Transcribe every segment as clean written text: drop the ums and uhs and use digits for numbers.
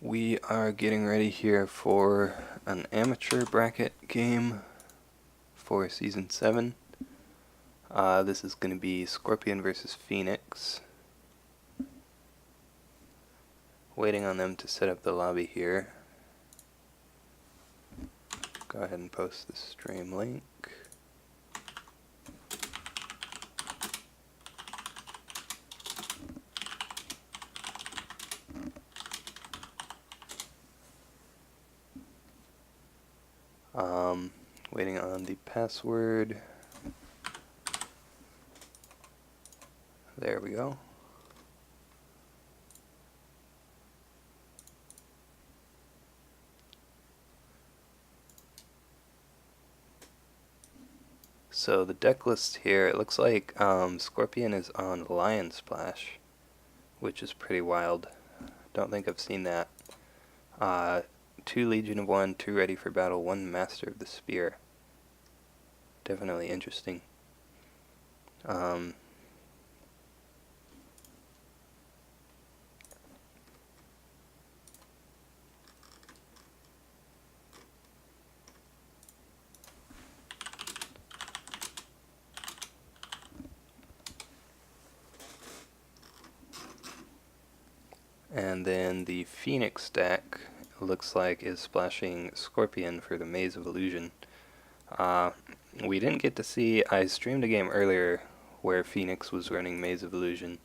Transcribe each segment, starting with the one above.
We are getting ready here for an amateur bracket game for Season 7. This is going to be Scorpion versus Phoenix. Waiting on them to set up the lobby here. Go ahead and post the stream link. Waiting on the password. There we go. So the deck list here, it looks like Scorpion is on Lion Splash, which is pretty wild. Don't think I've seen that. 2 Legion of 1, 2 Ready for Battle, 1 Master of the Spear. Definitely interesting. And then the Phoenix deck looks like is splashing Scorpion for the Maze of Illusion. We didn't get to see, I streamed a game earlier where Phoenix was running Maze of Illusion,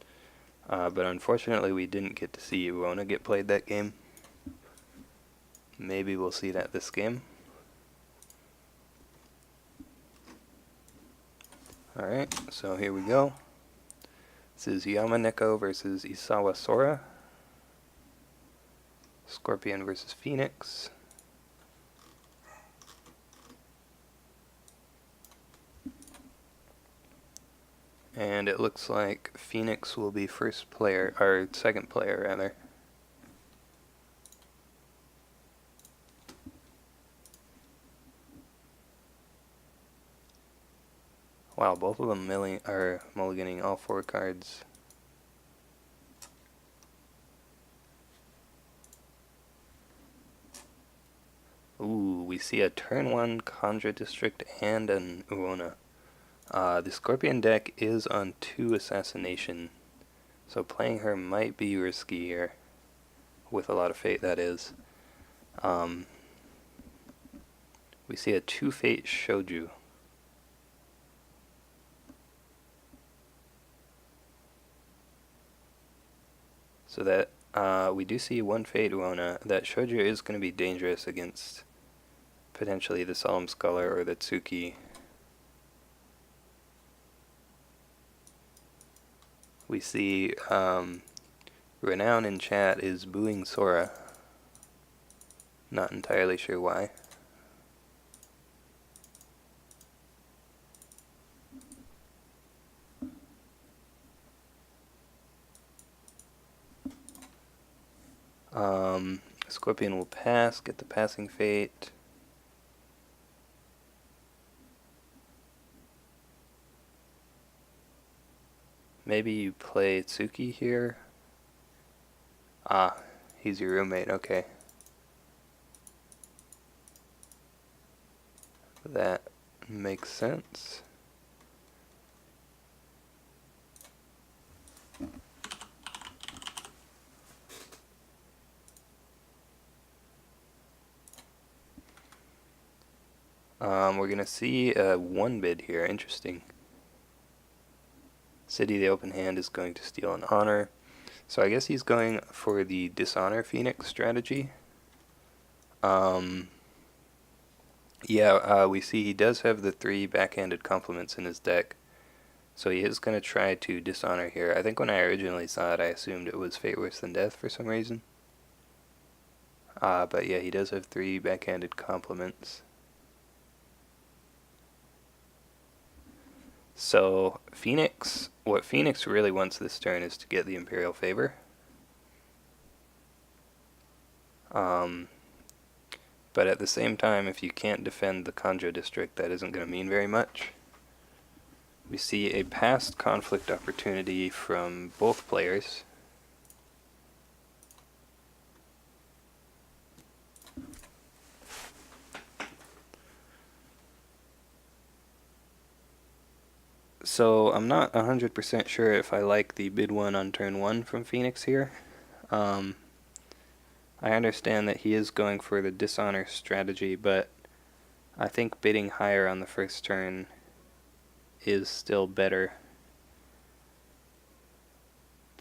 but unfortunately we didn't get to see Uona get played that game. Maybe we'll see that this game. Alright, so here we go. This is Yamaneko versus Isawa Sora. Scorpion versus Phoenix. And it looks like Phoenix will be first player, or second player rather. Wow, both of them are mulliganing all 4 cards. Ooh, we see a turn 1 Conjure District and an Uona. The Scorpion deck is on 2 Assassination, so playing her might be risky here. With a lot of Fate, that is. We see a 2 Fate Shoju. So that we do see 1 Fate Uona. That Shoju is going to be dangerous against potentially the Solemn Scholar or the Tsuki. We see Renown in chat is booing Sora. Not entirely sure why. Scorpion will pass, get the passing Fate. Maybe you play Tsuki here. Ah, he's your roommate, okay. That makes sense. We're gonna see a 1 bid here, interesting. City the Open Hand is going to steal an honor. So I guess he's going for the Dishonor Phoenix strategy. Yeah, we see he does have the 3 backhanded compliments in his deck. So he is going to try to Dishonor here. I think when I originally saw it, I assumed it was Fate Worse Than Death for some reason. But yeah, he does have 3 backhanded compliments. So Phoenix, what Phoenix really wants this turn is to get the Imperial Favor. But at the same time, if you can't defend the Kanjo district, that isn't going to mean very much. We see a past conflict opportunity from both players. So I'm not 100% sure if I like the bid 1 on turn 1 from Phoenix here. I understand that he is going for the dishonor strategy, but I think bidding higher on the first turn is still better.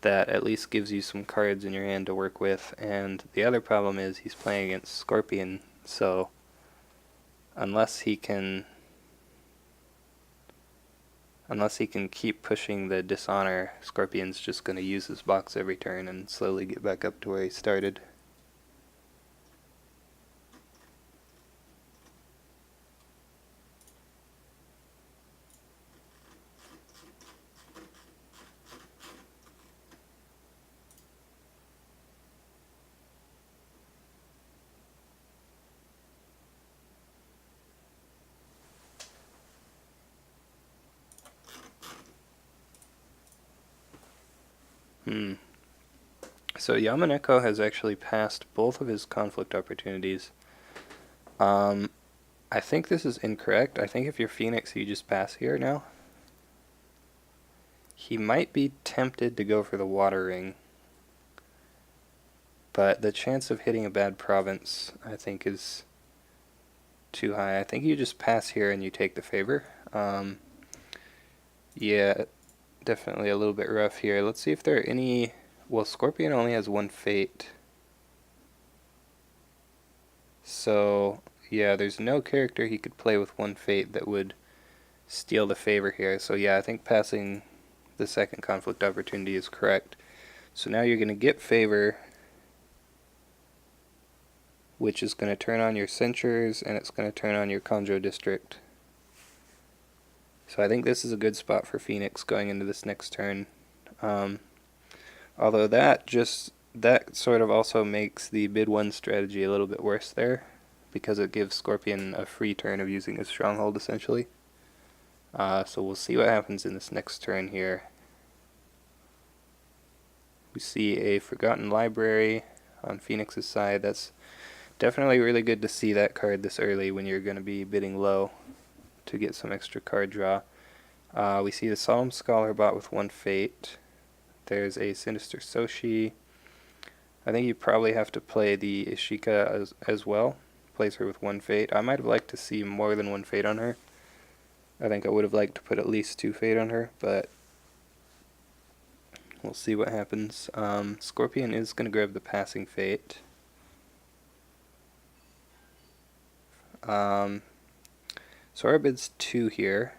That at least gives you some cards in your hand to work with, and the other problem is he's playing against Scorpion, so unless he can keep pushing the dishonor, Scorpion's just going to use his box every turn and slowly get back up to where he started. So Yamaneko has actually passed both of his conflict opportunities. I think this is incorrect. I think if you're Phoenix, you just pass here now. He might be tempted to go for the water ring, but the chance of hitting a bad province, I think, is too high. I think you just pass here and you take the favor. Yeah, definitely a little bit rough here. Let's see if there are any... Well, Scorpion only has one fate. So, yeah, there's no character he could play with one fate that would steal the favor here. So, yeah, I think passing the second conflict opportunity is correct. So now you're going to get favor, which is going to turn on your censures, and it's going to turn on your Conjo district. So I think this is a good spot for Phoenix going into this next turn. Although that sort of also makes the bid 1 strategy a little bit worse there, because it gives Scorpion a free turn of using his stronghold essentially. So we'll see what happens in this next turn here. We see a Forgotten Library on Phoenix's side. That's definitely really good to see that card this early when you're going to be bidding low to get some extra card draw. We see the Solemn Scholar bought with one fate. There's a Sinister Soshi. I think you probably have to play the Ishika as well. Place her with one fate. I might have liked to see more than one fate on her. I think I would have liked to put at least 2 fate on her, but we'll see what happens. Scorpion is going to grab the passing fate. So our bid's 2 here.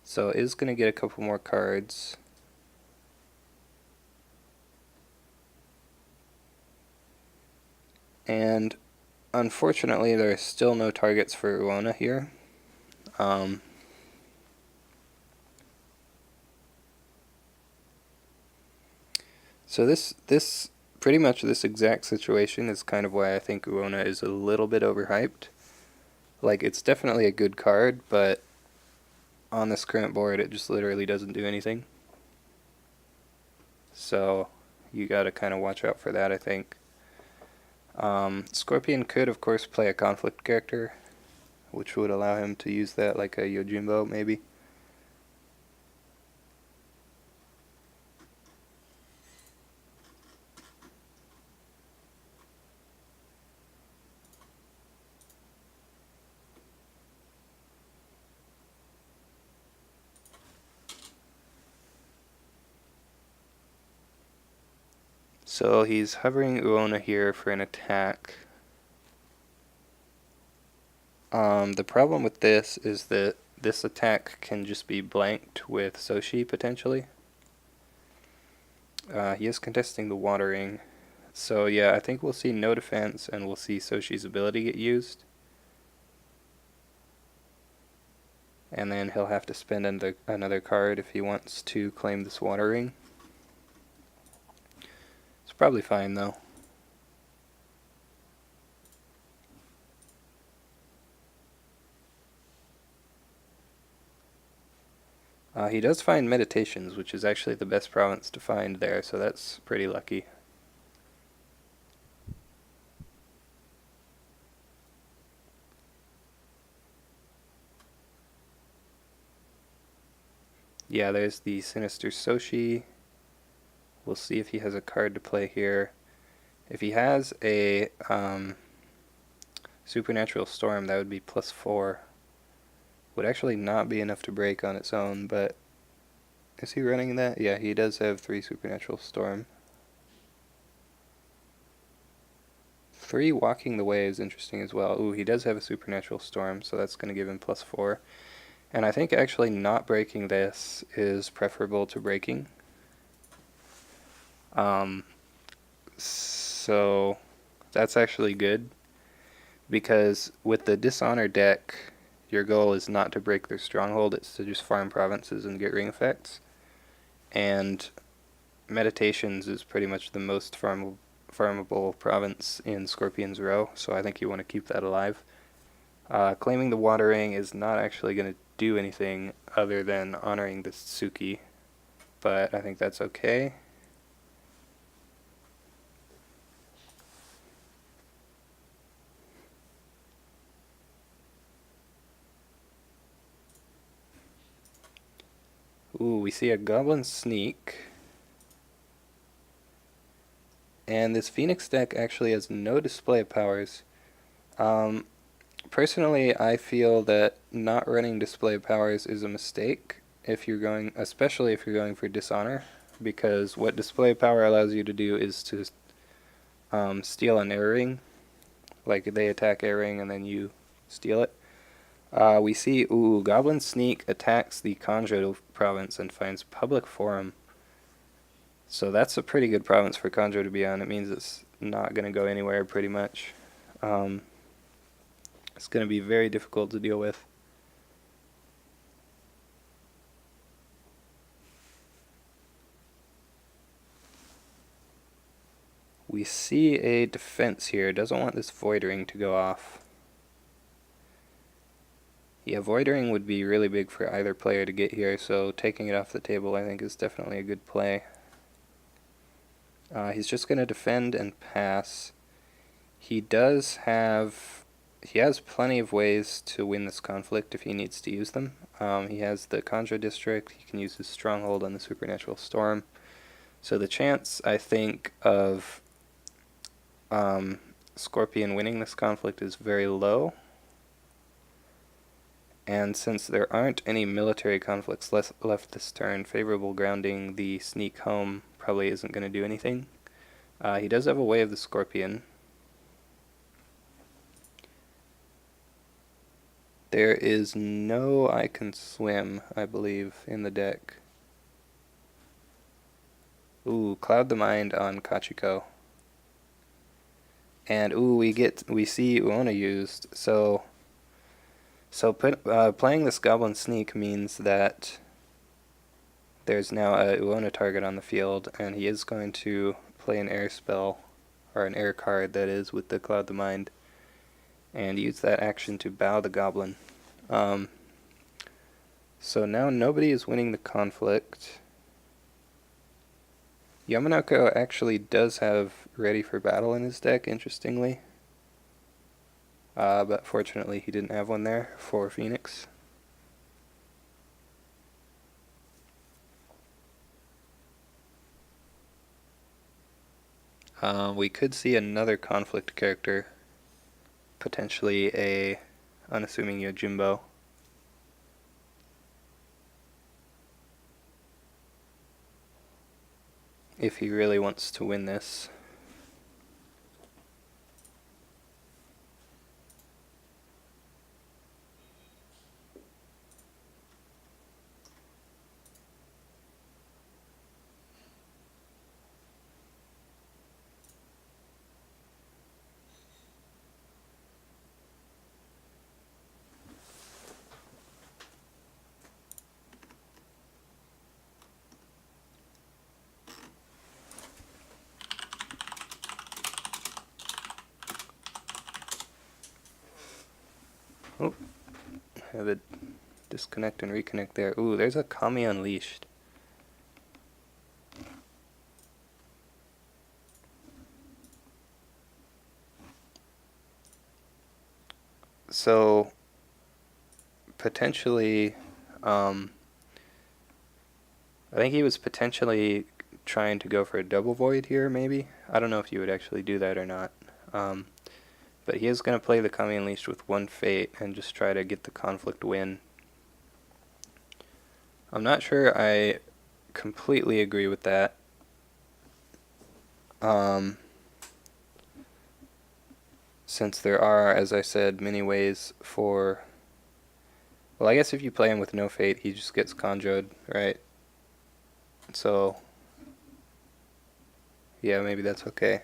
So it is going to get a couple more cards. And unfortunately, there are still no targets for Uona here. So this pretty much this exact situation is kind of why I think Uona is a little bit overhyped. Like, it's definitely a good card, but on this current board, it just literally doesn't do anything. So you gotta kind of watch out for that, I think. Scorpion could, of course, play a conflict character, which would allow him to use that like a Yojimbo, maybe. So he's hovering Uona here for an attack. The problem with this is that this attack can just be blanked with Soshi, potentially. He is contesting the watering. So yeah, I think we'll see no defense, and we'll see Soshi's ability get used. And then he'll have to spend another card if he wants to claim this watering. It's probably fine, though. He does find Meditations, which is actually the best province to find there, so that's pretty lucky. Yeah, there's the Sinister Soshi. We'll see if he has a card to play here. If he has a Supernatural Storm, that would be +4. Would actually not be enough to break on its own, but is he running that? Yeah, he does have 3 Supernatural Storm. 3 Walking the Way is interesting as well. Ooh, he does have a Supernatural Storm, so that's going to give him +4. And I think actually not breaking this is preferable to breaking. So that's actually good, because with the Dishonor deck, your goal is not to break their stronghold, it's to just farm provinces and get ring effects. And Meditations is pretty much the most farmable province in Scorpion's Row, so I think you want to keep that alive. Claiming the Water Ring is not actually going to do anything other than honoring the Tsuki, but I think that's okay. Ooh, we see a Goblin Sneak. And this Phoenix deck actually has no display powers. Personally, I feel that not running display powers is a mistake if you're going, especially if you're going for Dishonor, because what display power allows you to do is to steal an air ring. Like they attack air ring and then you steal it. We see, ooh, Goblin Sneak attacks the Kanjo province and finds Public Forum. So that's a pretty good province for Kanjo to be on. It means it's not going to go anywhere pretty much. It's going to be very difficult to deal with. We see a defense here. Doesn't want this Void Ring to go off. Yeah, Void Ring would be really big for either player to get here, so taking it off the table I think is definitely a good play. He's just going to defend and pass. He has plenty of ways to win this conflict if he needs to use them. He has the Conjure District, he can use his Stronghold on the Supernatural Storm. So the chance, I think, of Scorpion winning this conflict is very low. And since there aren't any military conflicts left this turn, favorable grounding the Sneak home probably isn't going to do anything. He does have a Way of the Scorpion. There is no I Can Swim, I believe, in the deck. Ooh, Cloud the Mind on Kachiko. And ooh, we see Uona used. So playing this Goblin Sneak means that there's now a Uona target on the field, and he is going to play an air spell, or an air card that is, with the Cloud the Mind, and use that action to bow the Goblin. So now nobody is winning the conflict. Yamaneko actually does have Ready for Battle in his deck, interestingly. But fortunately he didn't have one there for Phoenix. We could see another conflict character, potentially a unassuming Yojimbo. If he really wants to win this. Oh, have it disconnect and reconnect there. Ooh, there's a Kami Unleashed. So potentially I think he was potentially trying to go for a double void here, maybe. I don't know if you would actually do that or not. But he is going to play the Kami Unleashed with one Fate and just try to get the conflict win. I'm not sure I completely agree with that. Since there are, as I said, many ways for... Well, I guess if you play him with no Fate, he just gets conjoed, right? So, yeah, maybe that's okay.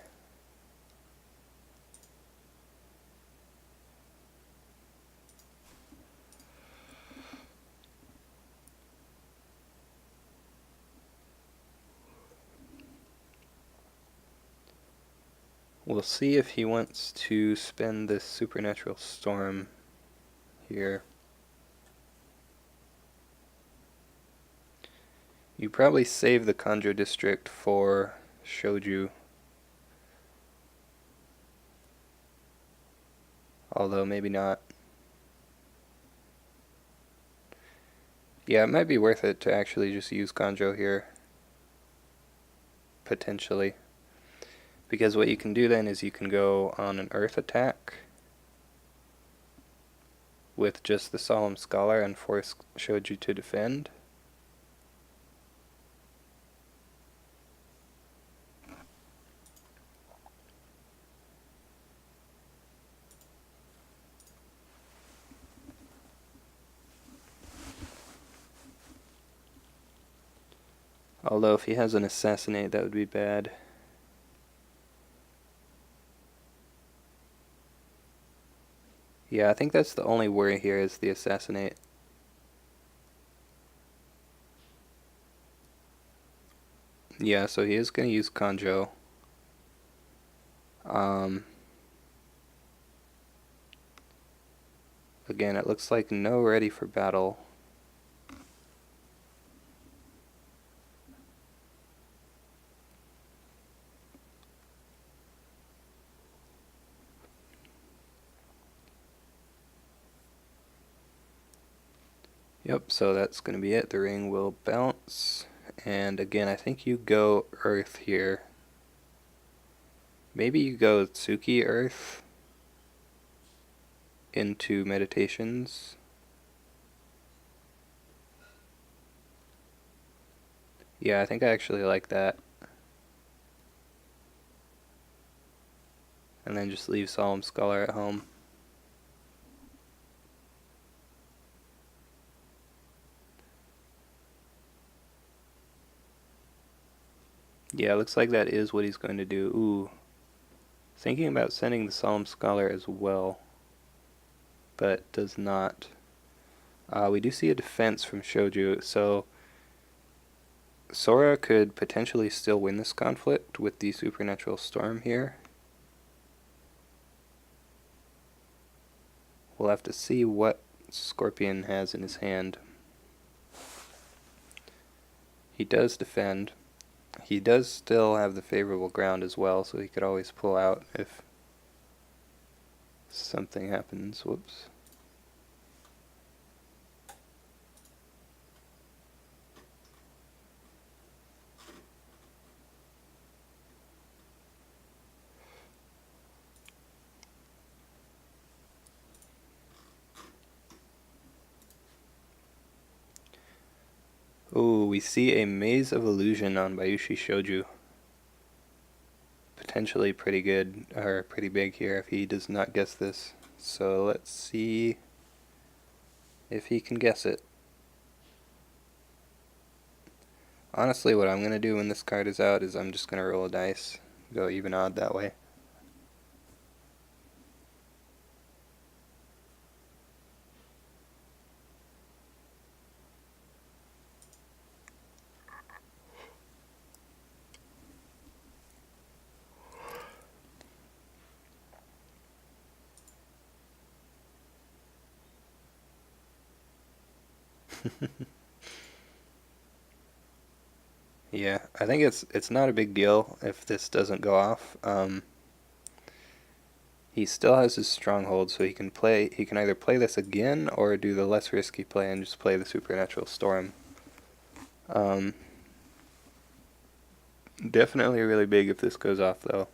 We'll see if he wants to spend this Supernatural Storm here. You probably save the Kanjo District for Shoju. Although maybe not. Yeah, it might be worth it to actually just use Kanjo here. Potentially. Because what you can do then is you can go on an Earth attack with just the Solemn Scholar and force Shoju to defend. Although if he has an Assassinate, that would be bad. Yeah, I think that's the only worry here is the Assassinate. Yeah, so he is going to use Kanjo. Again, it looks like no ready for battle. Yep, so that's going to be it. The ring will bounce. And again, I think you go Earth here. Maybe you go Tsuki Earth into Meditations. Yeah, I think I actually like that. And then just leave Solemn Scholar at home. Yeah, looks like that is what he's going to do. Ooh. Thinking about sending the Solemn Scholar as well. But does not. We do see a defense from Shoju, so Sora could potentially still win this conflict with the Supernatural Storm here. We'll have to see what Scorpion has in his hand. He does defend. He does still have the favorable ground as well, so he could always pull out if something happens. Whoops. Ooh, we see a Maze of Illusion on Bayushi Shoju. Potentially pretty good, or pretty big here if he does not guess this. So let's see if he can guess it. Honestly, what I'm going to do when this card is out is I'm just going to roll a dice. Go even odd that way. Yeah, I think it's not a big deal if this doesn't go off. He still has his stronghold, so he can either play this again or do the less risky play and just play the Supernatural Storm. Definitely really big if this goes off, though.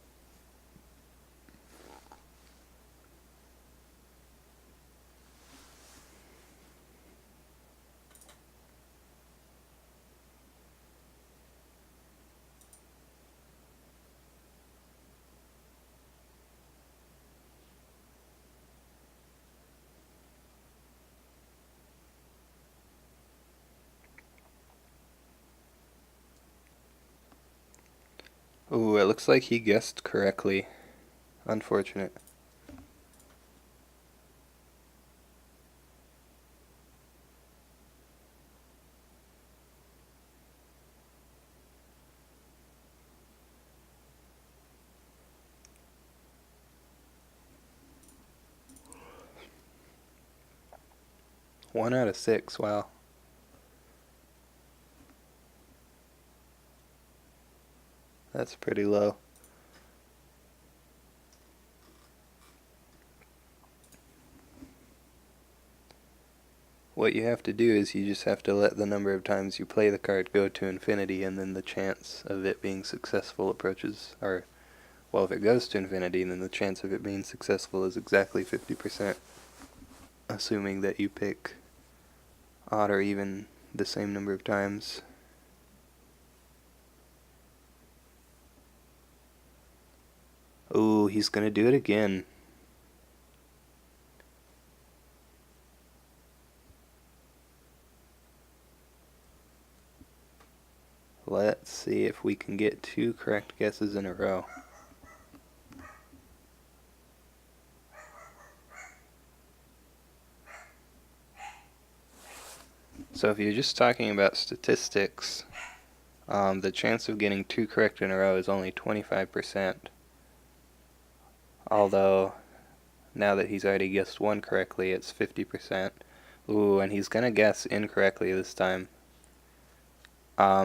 Ooh, it looks like he guessed correctly. Unfortunate. One out of 6, wow. That's pretty low. What you have to do is you just have to let the number of times you play the card go to infinity, and then the chance of it being successful approaches, or, well, if it goes to infinity, then the chance of it being successful is exactly 50%, assuming that you pick odd or even the same number of times. Ooh, he's gonna do it again. Let's see if we can get 2 correct guesses in a row. So if you're just talking about statistics, the chance of getting 2 correct in a row is only 25%. Although, now that he's already guessed 1 correctly, it's 50%. Ooh, and he's gonna guess incorrectly this time.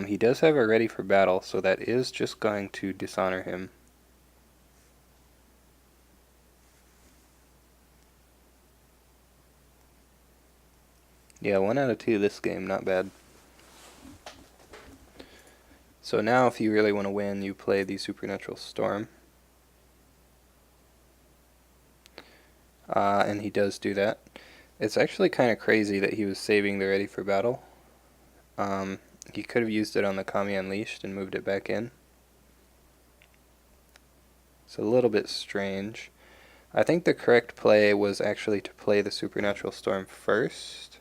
He does have a ready for battle, so that is just going to dishonor him. Yeah, 1 out of 2 this game, not bad. So now if you really want to win, you play the Supernatural Storm. And he does do that. It's actually kind of crazy that he was saving the ready for battle. He could have used it on the Kami Unleashed and moved it back in. It's a little bit strange. I think the correct play was actually to play the Supernatural Storm first.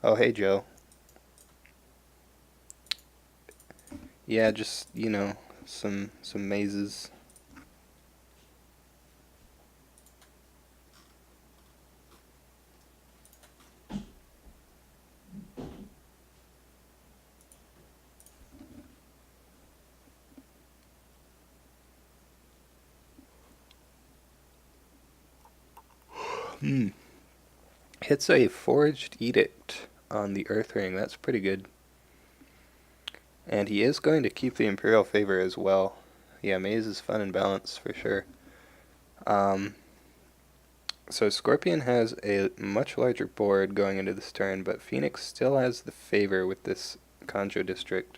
Oh, hey, Joe. Yeah, just, some mazes. Hits a Forged Edict on the Earth Ring. That's pretty good. And he is going to keep the Imperial Favor as well. Yeah, Maze is fun and balanced for sure. So Scorpion has a much larger board going into this turn, but Phoenix still has the favor with this Kanjo district.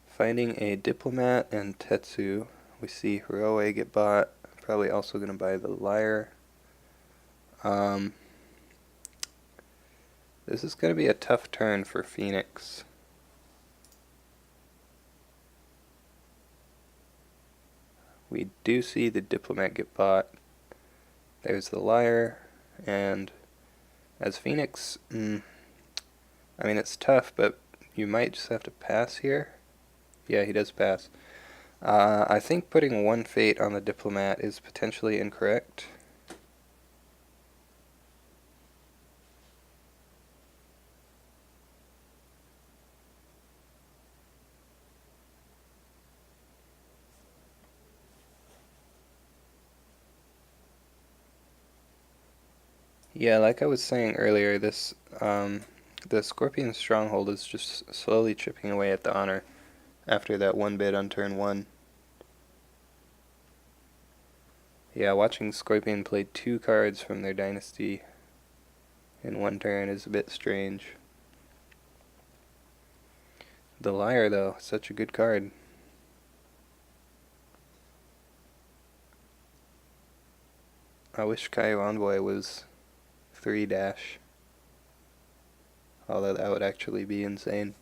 Fighting a Diplomat and Tetsu. We see Hiroe get bought. Probably also going to buy the Lyre. This is going to be a tough turn for Phoenix. We do see the Diplomat get bought. There's the Lyre, and as Phoenix, I mean, it's tough, but you might just have to pass here. Yeah, he does pass. I think putting 1 fate on the Diplomat is potentially incorrect. Yeah, like I was saying earlier, the Scorpion Stronghold is just slowly chipping away at the honor after that one bit on turn one. Yeah, watching Scorpion play two cards from their dynasty in one turn is a bit strange. The Liar, though, such a good card. I wish Kaio Envoy was 3-. Although that would actually be insane.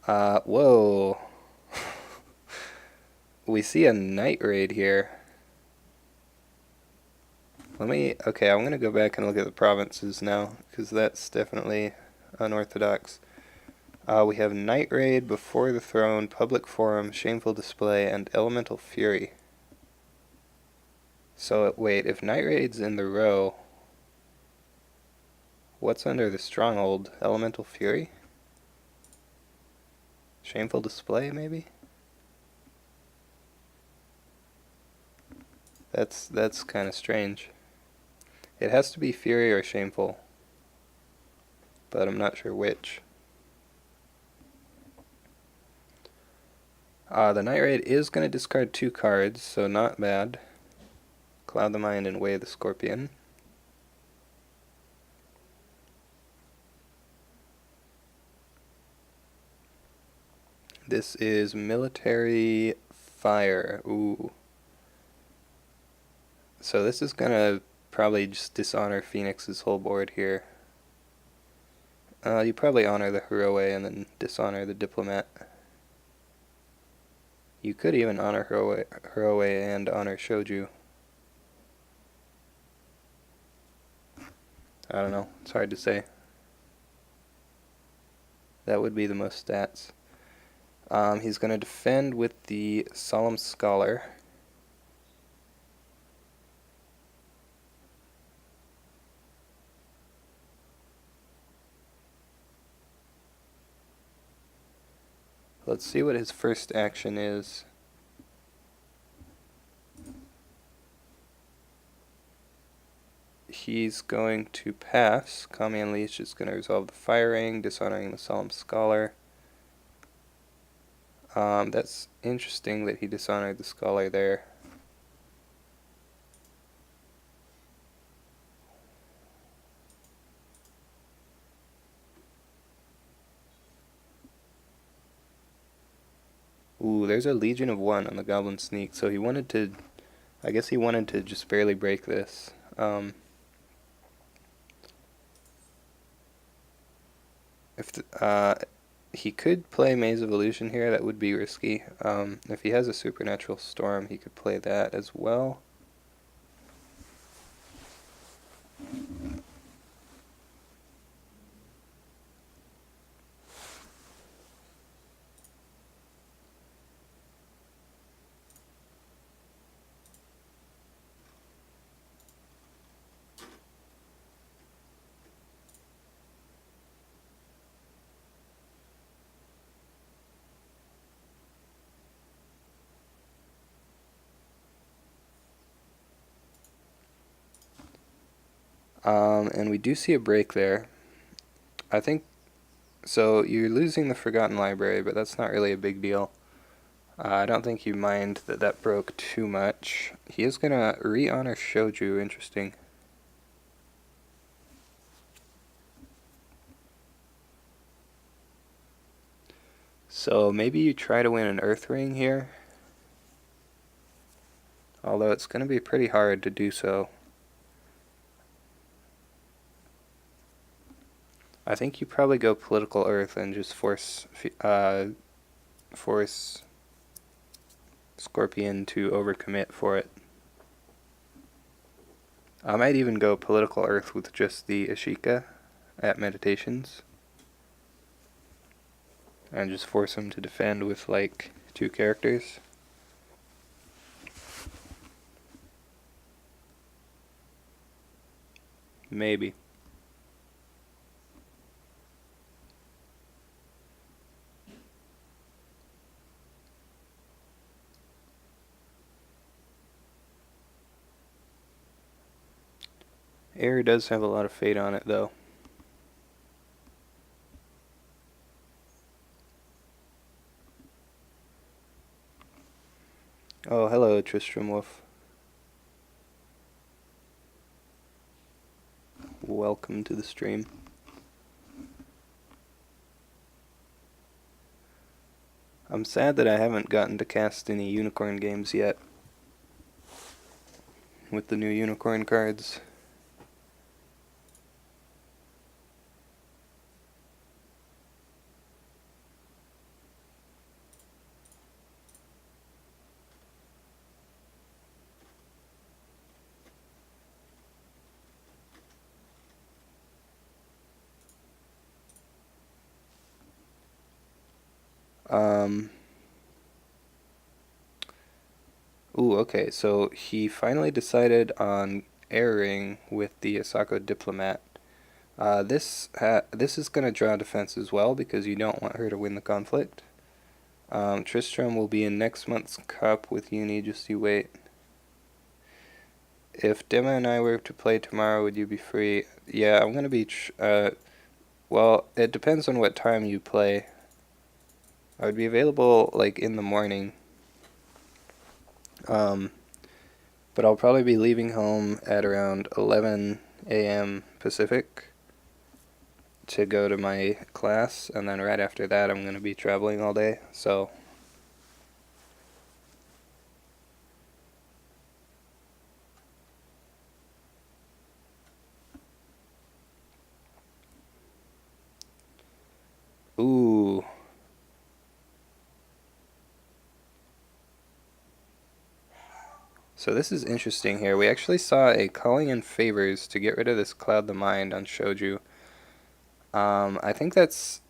Whoa. We see a Night Raid here. Okay, I'm gonna go back and look at the provinces now, because that's definitely unorthodox. We have Night Raid, Before the Throne, Public Forum, Shameful Display, and Elemental Fury. So, wait, if Night Raid's in the row, what's under the Stronghold? Elemental Fury? Shameful Display, maybe? That's kind of strange. It has to be Fury or Shameful, but I'm not sure which. The Night Raid is going to discard two cards, so not bad. Cloud the Mind and Weigh the Scorpion. This is Military Fire. Ooh. So this is going to probably just dishonor Phoenix's whole board here. You probably honor the Hiroe and then dishonor the Diplomat. You could even honor Hiroe and honor Shoju. I don't know. It's hard to say. That would be the most stats. He's going to defend with the Solemn Scholar. Let's see what his first action is. He's going to pass. Kami Unleashed is going to resolve the firing, dishonoring the Solemn Scholar. That's interesting that he dishonored the Scholar there. Ooh, there's a Legion of One on the Goblin Sneak, so he wanted to... I guess he wanted to just barely break this. He could play Maze of Illusion here, that would be risky. If he has a Supernatural Storm, he could play that as well. And we do see a break there. I think, so you're losing the Forgotten Library, but that's not really a big deal. I don't think you mind that that broke too much. He is going to re-honor Shoju, interesting. So maybe you try to win an Earth Ring here. Although it's going to be pretty hard to do so. I think you probably go Political Earth and just force Scorpion to overcommit for it. I might even go Political Earth with just the Ashika at Meditations. And just force him to defend with like 2 characters. Maybe. Air does have a lot of fade on it, though. Oh, hello, Tristram Wolf. Welcome to the stream. I'm sad that I haven't gotten to cast any unicorn games yet with the new unicorn cards. Ooh, okay, so he finally decided on airing with the Asako Diplomat. This is going to draw defense as well because you don't want her to win the conflict. Tristram will be in next month's cup with Uni, just you wait. If Dema and I were to play tomorrow, would you be free? Yeah, I'm going to be... well, it depends on what time you play. I would be available, like, in the morning. But I'll probably be leaving home at around 11 a.m. Pacific to go to my class, and then right after that I'm going to be traveling all day, so... Ooh. So this is interesting here. We actually saw a calling in favors to get rid of this Cloud the Mind on Shoju. I think that's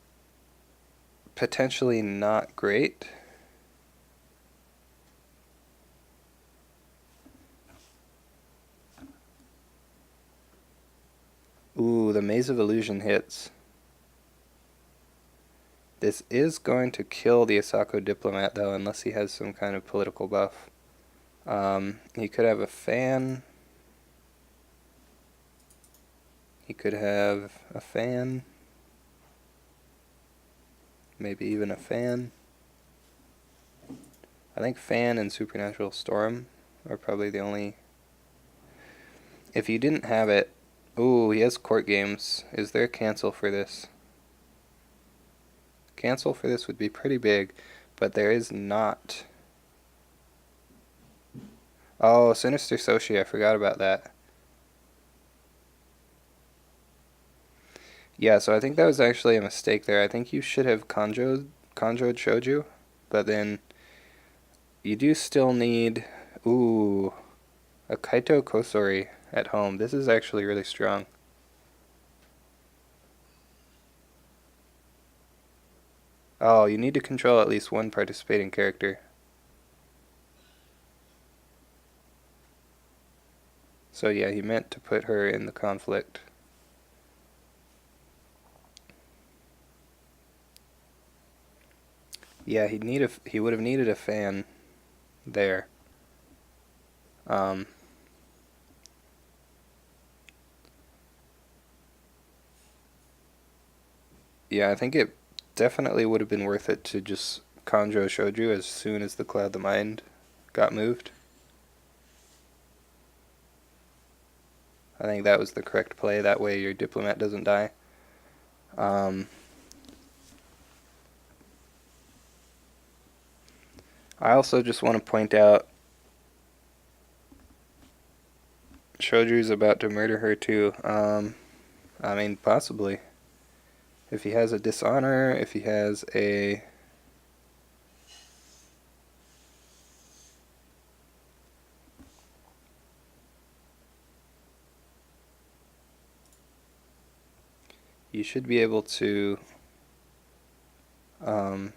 potentially not great. Ooh, the Maze of Illusion hits. This is going to kill the Asako Diplomat, though, unless he has some kind of political buff. He could have a fan. He could have a fan. Maybe even a fan. I think fan and Supernatural Storm are probably the only... If you didn't have it... Ooh, he has court games. Is there a cancel for this? Cancel for this would be pretty big, but there is not. Oh, Sinister Soshi, I forgot about that. Yeah, so I think that was actually a mistake there. I think you should have conjured Shoju, but then you do still need, ooh, a Kaito Kosori at home. This is actually really strong. Oh, you need to control at least one participating character. So yeah, he meant to put her in the conflict. Yeah, he would have needed a fan there. Yeah, I think it definitely would have been worth it to just Kanjo Shoju as soon as the Cloud the Mind got moved. I think that was the correct play. That way your Diplomat doesn't die. I also just want to point out Shoju's about to murder her too. I mean, possibly. If he has a dishonor, if he has a... You should be able to... How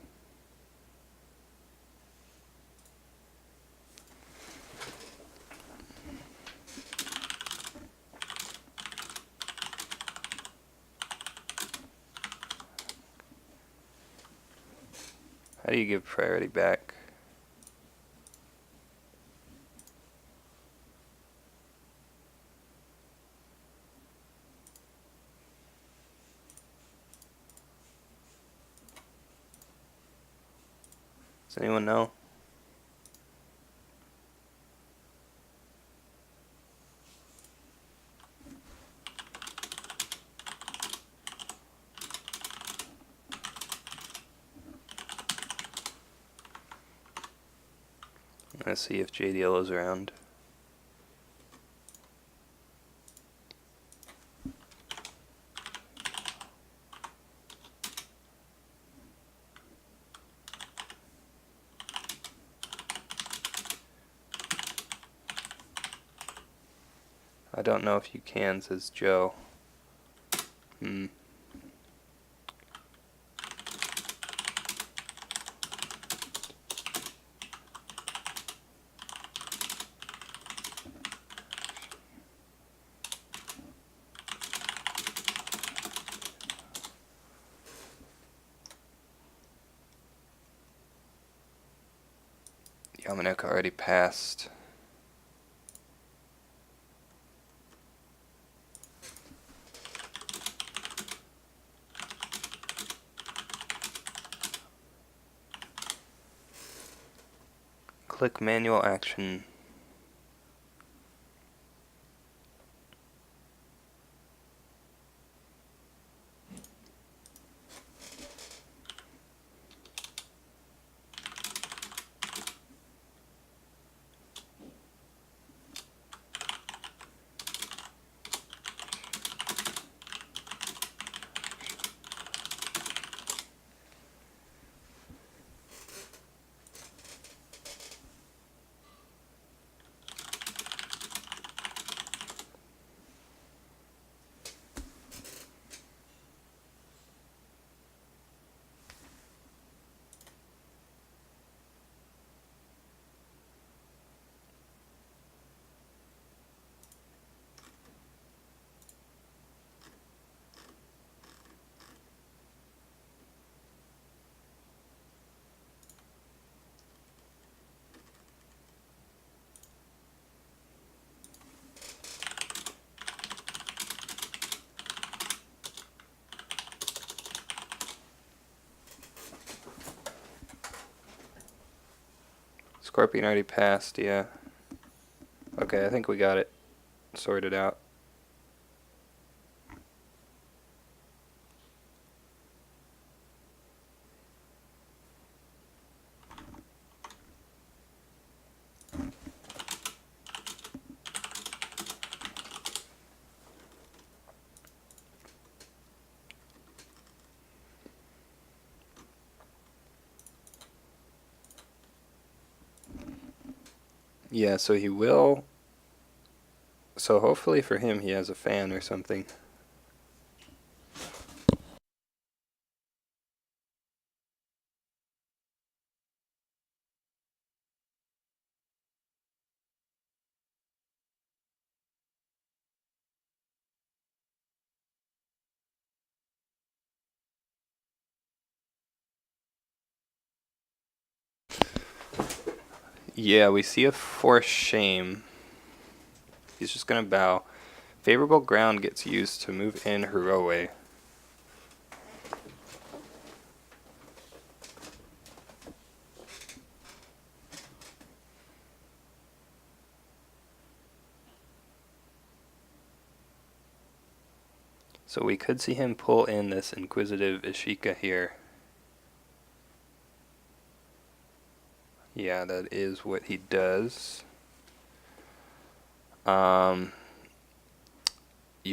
do you give priority back? Does anyone know? Let's see if JDL is around. I don't know if you can, says Joe. Yamaneko already passed. Click manual action. Scorpion already passed, yeah. Okay, I think we got it sorted out. Yeah, so he will. So hopefully for him he has a fan or something. Yeah, we see a force shame. He's just gonna bow. Favorable ground gets used to move in Hiroe. So we could see him pull in this Inquisitive Ishika here. Yeah, that is what he does. You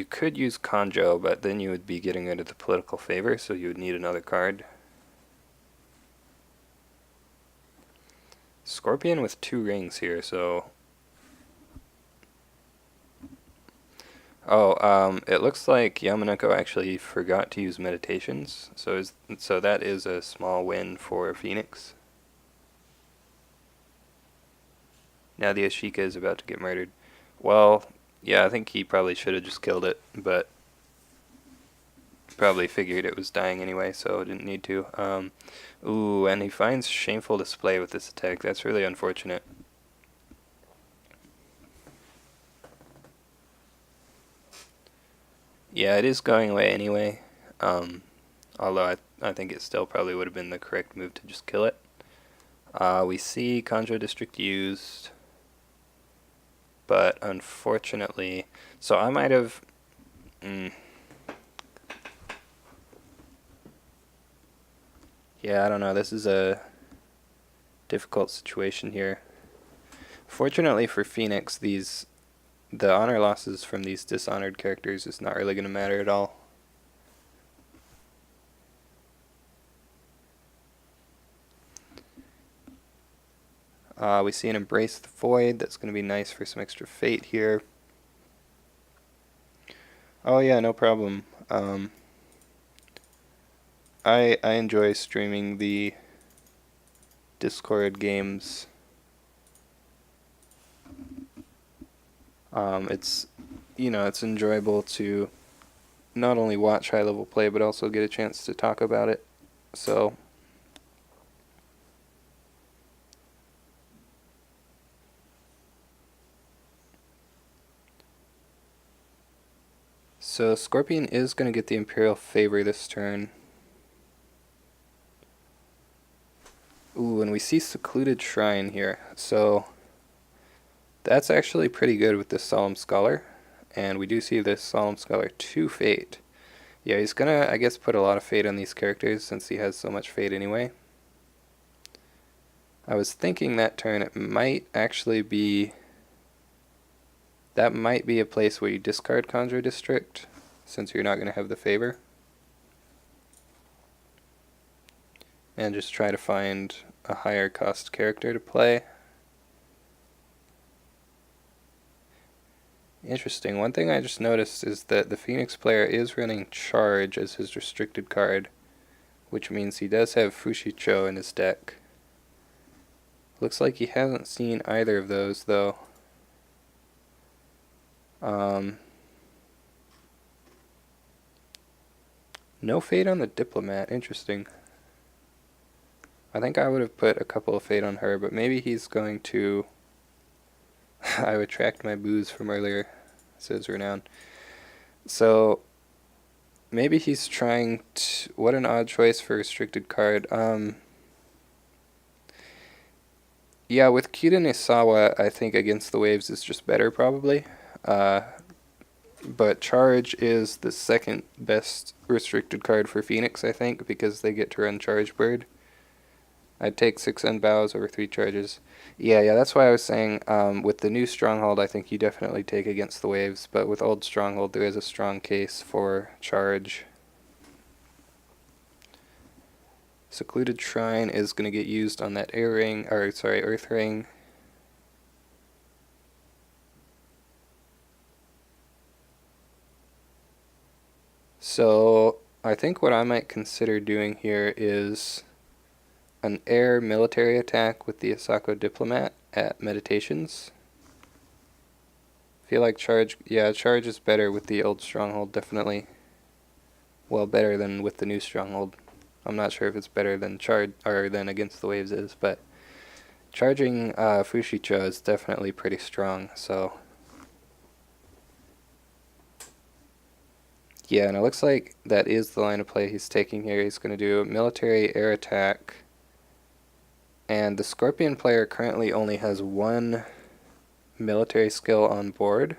could use Kanjo, but then you would be getting rid of the political favor, so you would need another card. Scorpion with 2 rings here, so... Oh, it looks like Yamaneko actually forgot to use meditations, so that is a small win for Phoenix. Now the Ashika is about to get murdered. Well, yeah, I think he probably should have just killed it, but probably figured it was dying anyway, so didn't need to. Ooh, and he finds Shameful Display with this attack. That's really unfortunate. Yeah, it is going away anyway. Although I think it still probably would have been the correct move to just kill it. We see Conjo District used, but unfortunately, so I might have. Yeah, I don't know. This is a difficult situation here. Fortunately for Phoenix, the honor losses from these dishonored characters is not really going to matter at all. We see an Embrace the Void. That's going to be nice for some extra fate here. Oh yeah, no problem. I enjoy streaming the Discord games. It's it's enjoyable to not only watch high level play but also get a chance to talk about it. So Scorpion is going to get the Imperial Favor this turn. Ooh, and we see Secluded Shrine here. So that's actually pretty good with this Solemn Scholar. And we do see this Solemn Scholar 2 Fate. Yeah, he's gonna, I guess, put a lot of fate on these characters since he has so much fate anyway. I was thinking that turn it might actually be... That might be a place where you discard Conjure District, since you're not going to have the favor. And just try to find a higher cost character to play. Interesting. One thing I just noticed is that the Phoenix player is running Charge as his restricted card, which means he does have Fushicho in his deck. Looks like he hasn't seen either of those, though. No fate on the Diplomat. Interesting. I think I would have put a couple of fate on her, but maybe he's going to... I retract my booze from earlier, says Renown. So, maybe he's trying to... What an odd choice for a restricted card. Yeah, with Kyuden Isawa, I think Against the Waves is just better, probably. But Charge is the second best restricted card for Phoenix, I think, because they get to run Charge Bird. I'd take 6 Unbows over 3 Charges. Yeah, that's why I was saying, with the new Stronghold, I think you definitely take Against the Waves, but with old Stronghold, there is a strong case for Charge. Secluded Shrine is going to get used on that Earth Ring. So, I think what I might consider doing here is an air military attack with the Asako Diplomat at Meditations. Feel like Charge is better with the old Stronghold, definitely. Well, better than with the new Stronghold. I'm not sure if it's better than than Against the Waves is, but charging Fushicho is definitely pretty strong, so... Yeah, and it looks like that is the line of play he's taking here. He's going to do a military air attack. And the Scorpion player currently only has 1 military skill on board.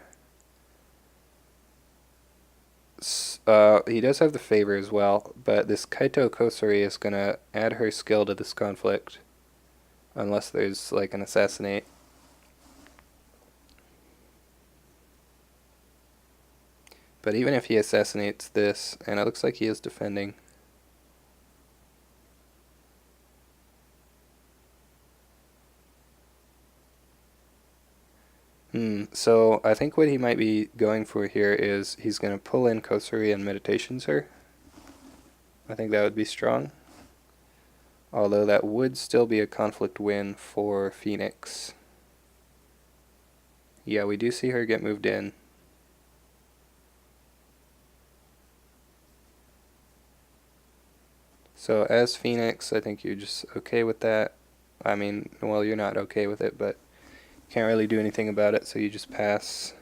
He does have the favor as well, but this Kaito Kosori is going to add her skill to this conflict. Unless there's like an assassinate. But even if he assassinates this, and it looks like he is defending. So I think what he might be going for here is he's going to pull in Kosuri and Meditations her. I think that would be strong. Although that would still be a conflict win for Phoenix. Yeah, we do see her get moved in. So as Phoenix, I think you're just okay with that. I mean, well, you're not okay with it, but can't really do anything about it, so you just pass.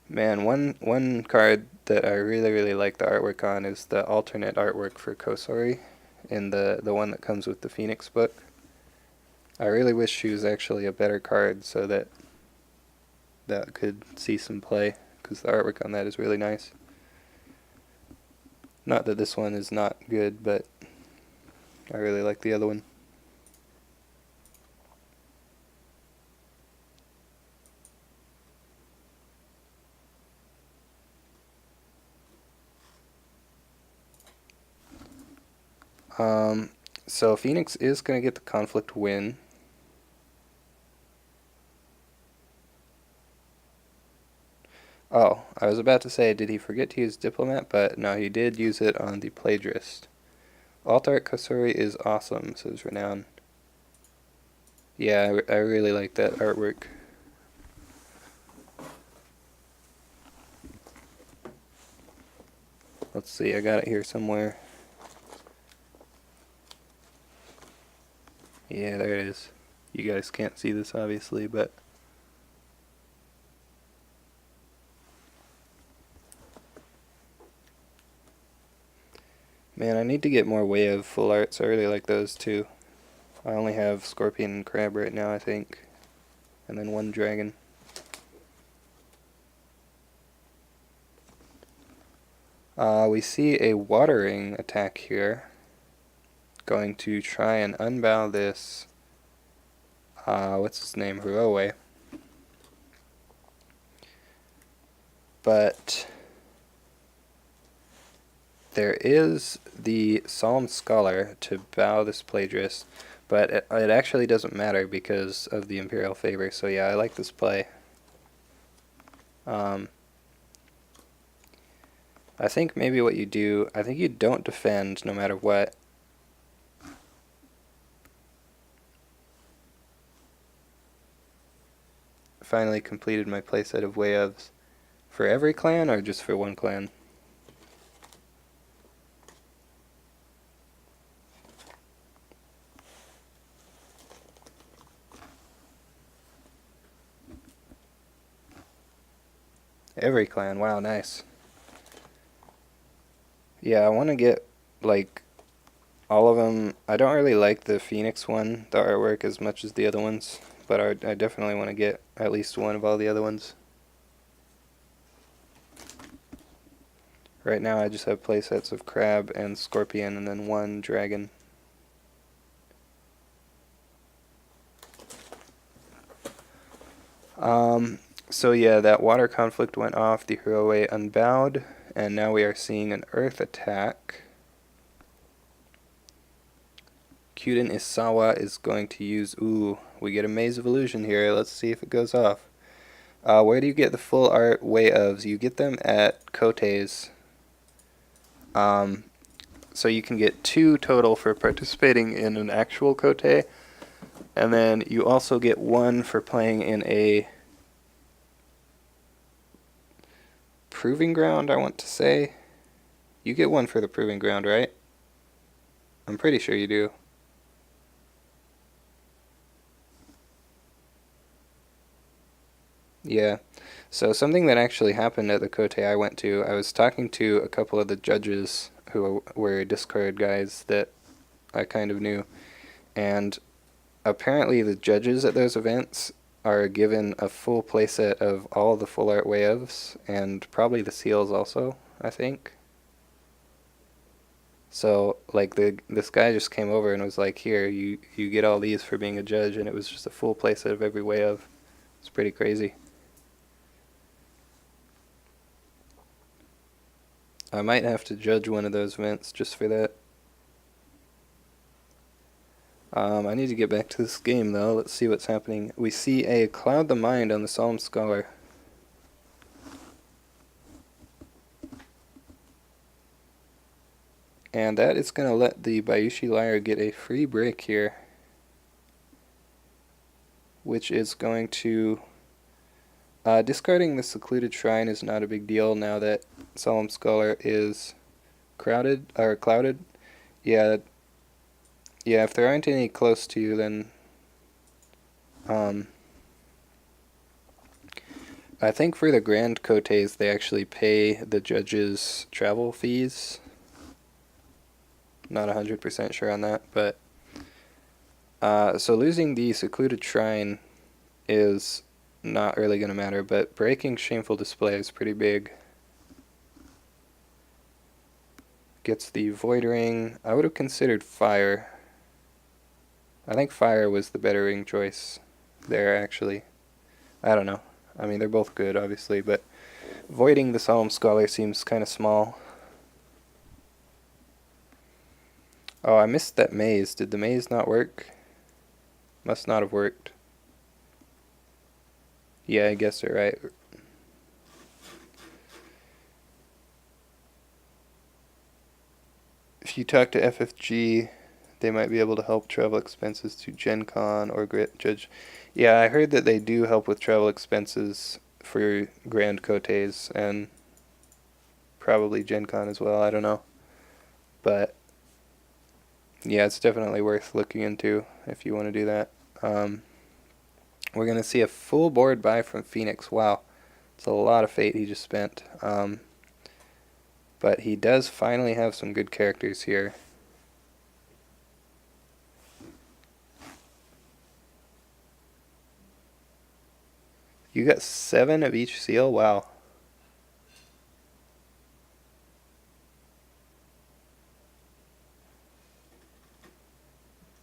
Man, one card that I really like the artwork on is the alternate artwork for Kosori in the one that comes with the Phoenix book. I really wish she was actually a better card so that that could see some play, because the artwork on that is really nice. Not that this one is not good, but I really like the other one. So Phoenix is going to get the conflict win. Oh, I was about to say, did he forget to use Diplomat? But no, he did use it on the Plagiarist. Alt Art Kosori is awesome, says Renown. Yeah, I really like that artwork. Let's see, I got it here somewhere. Yeah, there it is. You guys can't see this obviously, but man, I need to get more Way of full arts. I really like those too. I only have Scorpion and Crab right now, I think. And then one dragon. We see a watering attack here. Going to try and unbow this, what's his name, Hurowe. But there is the Psalm Scholar to bow this Plagiarist, but it actually doesn't matter because of the Imperial Favor, so yeah, I like this play. I think maybe what you do, I think you don't defend no matter what. Finally completed my playset of Way ofs. For every clan or just for one clan? Every clan, wow, nice. Yeah, I want to get, like, all of them. I don't really like the Phoenix one, the artwork, as much as the other ones, but I definitely want to get at least one of all the other ones. Right now I just have playsets of Crab and Scorpion and then one Dragon. So yeah, that water conflict went off, the Hiroe unbowed, and now we are seeing an earth attack. Kyuden Isawa is going to use, ooh, we get a Maze of Illusion here, let's see if it goes off. Where do you get the full art Way ofs? You get them at Kote's. So you can get 2 total for participating in an actual Kote, and then you also get 1 for playing in a Proving Ground, I want to say. You get 1 for the Proving Ground, right? I'm pretty sure you do. Yeah. So something that actually happened at the Kote I went to, I was talking to a couple of the judges who were Discord guys that I kind of knew, and apparently the judges at those events are given a full playset of all the full art Way ofs, and probably the seals also, I think. So, like, this guy just came over and was like, here, you get all these for being a judge, and it was just a full playset of every Way of. It's pretty crazy. I might have to judge one of those events just for that. I need to get back to this game, though. Let's see what's happening. We see a Cloud the Mind on the Psalm Scholar. And that is going to let the Bayushi Liar get a free break here, which is going to... discarding the Secluded Shrine is not a big deal now that Solemn Scholar is clouded. Yeah, if there aren't any close to you, then I think for the Grand Cotes, they actually pay the judges travel fees. Not 100% sure on that, but so losing the secluded shrine is not really going to matter, but breaking shameful display is pretty big. Gets the void ring. I would have considered fire. I think fire was the better ring choice there, actually. I don't know. I mean, they're both good, obviously, but voiding the Solemn Scholar seems kind of small. Oh, I missed that maze. Did the maze not work? Must not have worked. Yeah, I guess you're right. If you talk to FFG, they might be able to help travel expenses to Gen Con or Judge. Yeah, I heard that they do help with travel expenses for Grand Cotes and probably Gen Con as well. I don't know. But yeah, it's definitely worth looking into if you want to do that. We're going to see a full board buy from Phoenix. Wow. It's a lot of fate he just spent. But he does finally have some good characters here. You got 7 of each seal? Wow.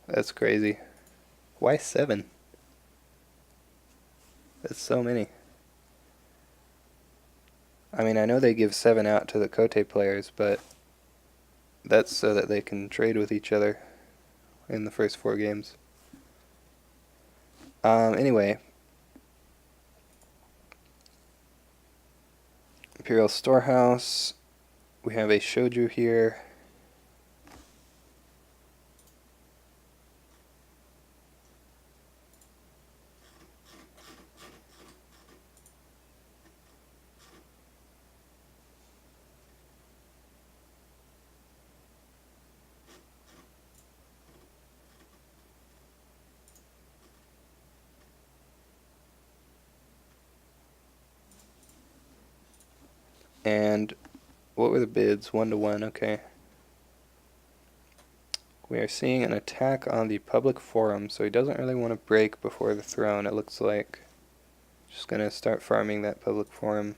That's crazy. Why 7? That's so many. I mean, I know they give 7 out to the Kote players, but that's so that they can trade with each other in the first 4 games. Anyway. Imperial Storehouse. We have a Shoju here. And what were the bids? 1-to-1, okay. We are seeing an attack on the public forum, so he doesn't really want to break before the throne, it looks like. Just gonna start farming that public forum.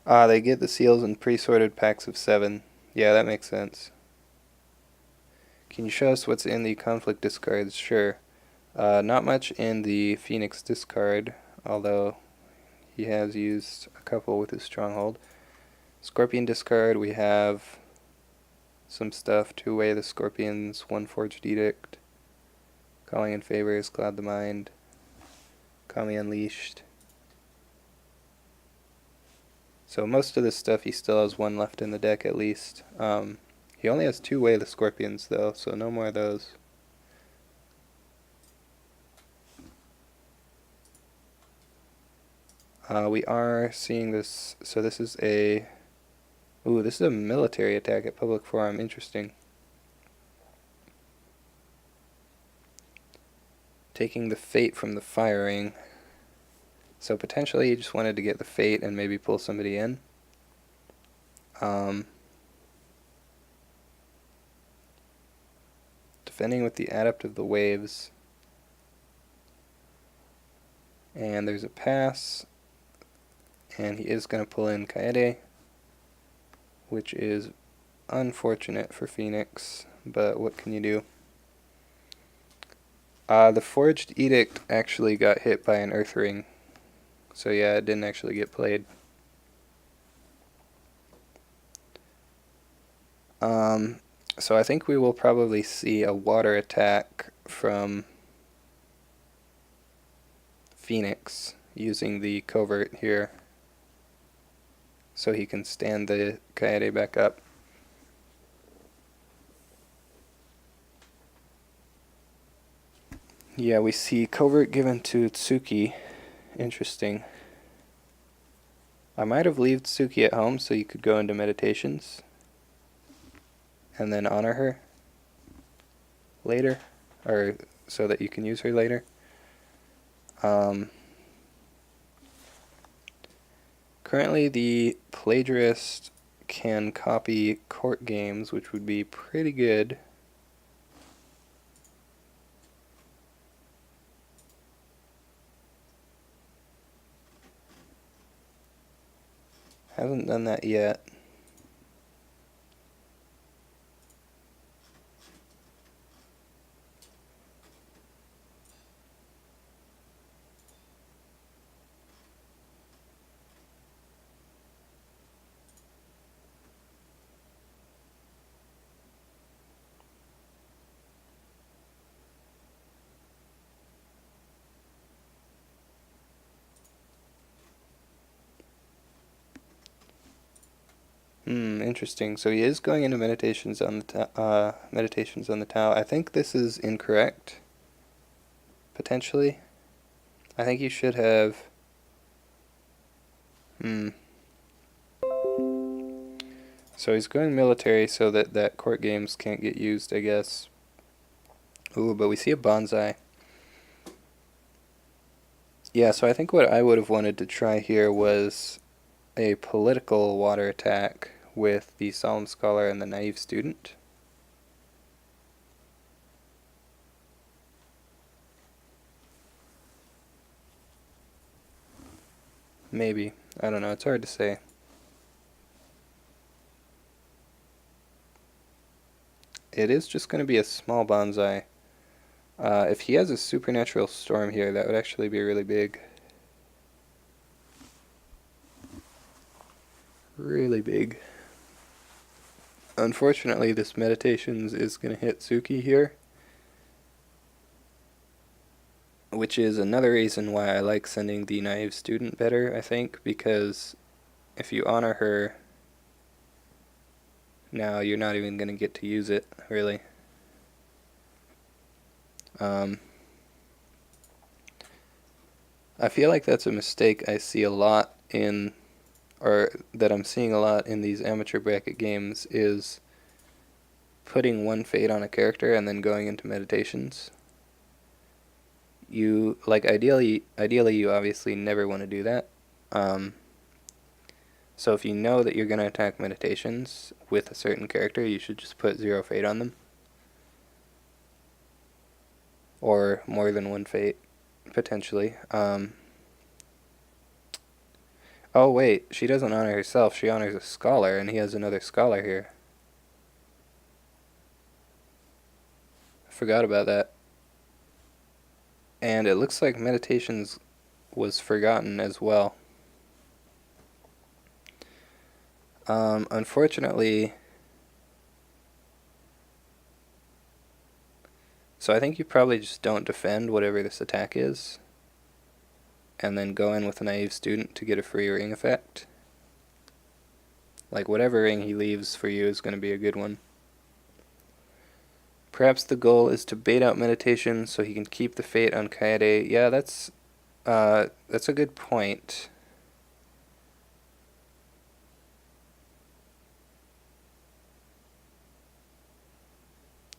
Ah, they get the seals in pre-sorted packs of 7. Yeah, that makes sense. Can you show us what's in the conflict discards? Sure. Not much in the Phoenix discard, although he has used a couple with his stronghold. Scorpion discard, we have some stuff. 2 Away the Scorpions, 1 Forged Edict, Calling in Favors, Cloud the Mind, Kami Unleashed. So most of this stuff he still has 1 left in the deck at least. He only has 2 Way the Scorpions though, so no more of those. We are seeing this, so this is a... Ooh, this is a military attack at public forum, interesting. Taking the fate from the firing. So potentially he just wanted to get the fate and maybe pull somebody in. Defending with the Adept of the Waves. And there's a pass. And he is going to pull in Kaede, which is unfortunate for Phoenix, but what can you do? The Forged Edict actually got hit by an Earth Ring, so yeah, it didn't actually get played. So I think we will probably see a water attack from Phoenix using the covert here, so he can stand the Kaede back up. Yeah, we see covert given to Tsuki. Interesting. I might have left Tsuki at home so you could go into meditations and then honor her. later, or so that you can use her later. Currently, the plagiarist can copy court games, which would be pretty good. Hasn't done that yet. Interesting. So he is going into meditations on the Tao. I think this is incorrect. Potentially, I think you should have. So he's going military so that court games can't get used, I guess. Ooh, but we see a bonsai. Yeah, so I think what I would have wanted to try here was a political water attack with the solemn scholar and the naive student. Maybe. I don't know. It's hard to say. It is just going to be a small bonsai. If he has a supernatural storm here, that would actually be really big. Really big. Unfortunately, this meditations is going to hit Suki here, which is another reason why I like sending the naive student better, I think, because if you honor her, now you're not even going to get to use it, really. I feel like that's a mistake I see a lot in, or that I'm seeing a lot in these amateur bracket games, is putting one fate on a character and then going into meditations. You, like, ideally you obviously never want to do that. So if you know that you're going to attack meditations with a certain character, you should just put 0 fate on them. Or more than one fate, potentially. Oh wait, she doesn't honor herself, she honors a scholar, and he has another scholar here. I forgot about that. And it looks like meditations was forgotten as well. Unfortunately, so I think you probably just don't defend whatever this attack is, and then go in with a naive student to get a free ring effect. Like, whatever ring he leaves for you is going to be a good one. Perhaps the goal is to bait out meditation so he can keep the fate on Kaede. Yeah, that's a good point.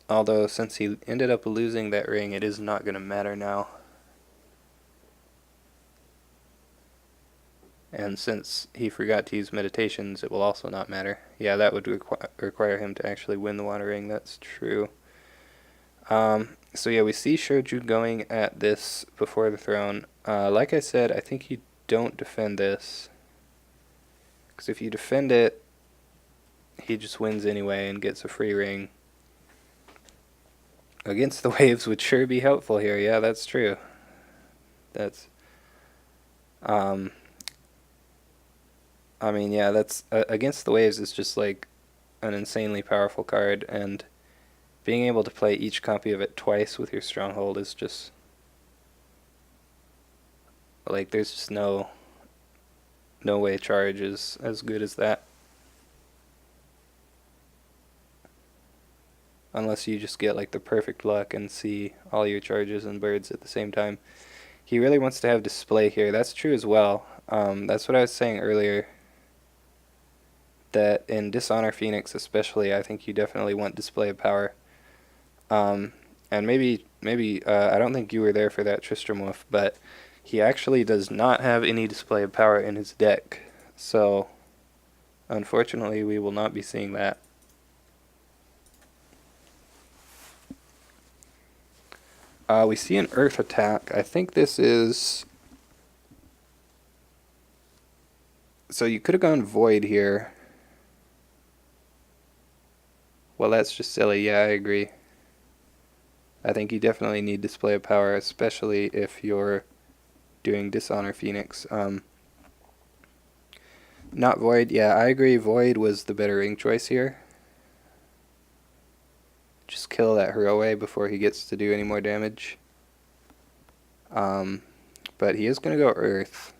Although, since he ended up losing that ring, it is not going to matter now. And since he forgot to use meditations, it will also not matter. Yeah, that would require him to actually win the water ring. That's true. So yeah, we see Shoju going at this before the throne. Like I said, I think you don't defend this. Because if you defend it, he just wins anyway and gets a free ring. Against the waves would sure be helpful here. Yeah, that's true. That's... I mean, yeah, that's... Against the waves is just like an insanely powerful card, and being able to play each copy of it twice with your stronghold is just... Like, there's just no way charge is as good as that. Unless you just get like the perfect luck and see all your charges and birds at the same time. He really wants to have display here. That's true as well. That's what I was saying earlier. That in Dishonor Phoenix especially, I think you definitely want display of power. and maybe I don't think you were there for that Tristram Wolf, but he actually does not have any display of power in his deck. So, unfortunately, we will not be seeing that. We see an Earth attack. I think this is... So you could have gone Void here. Well, that's just silly. Yeah, I agree. I think you definitely need display of power, especially if you're doing Dishonor Phoenix. Not Void. Yeah, I agree. Void was the better ring choice here. Just kill that Hiroe before he gets to do any more damage. But he is going to go Earth.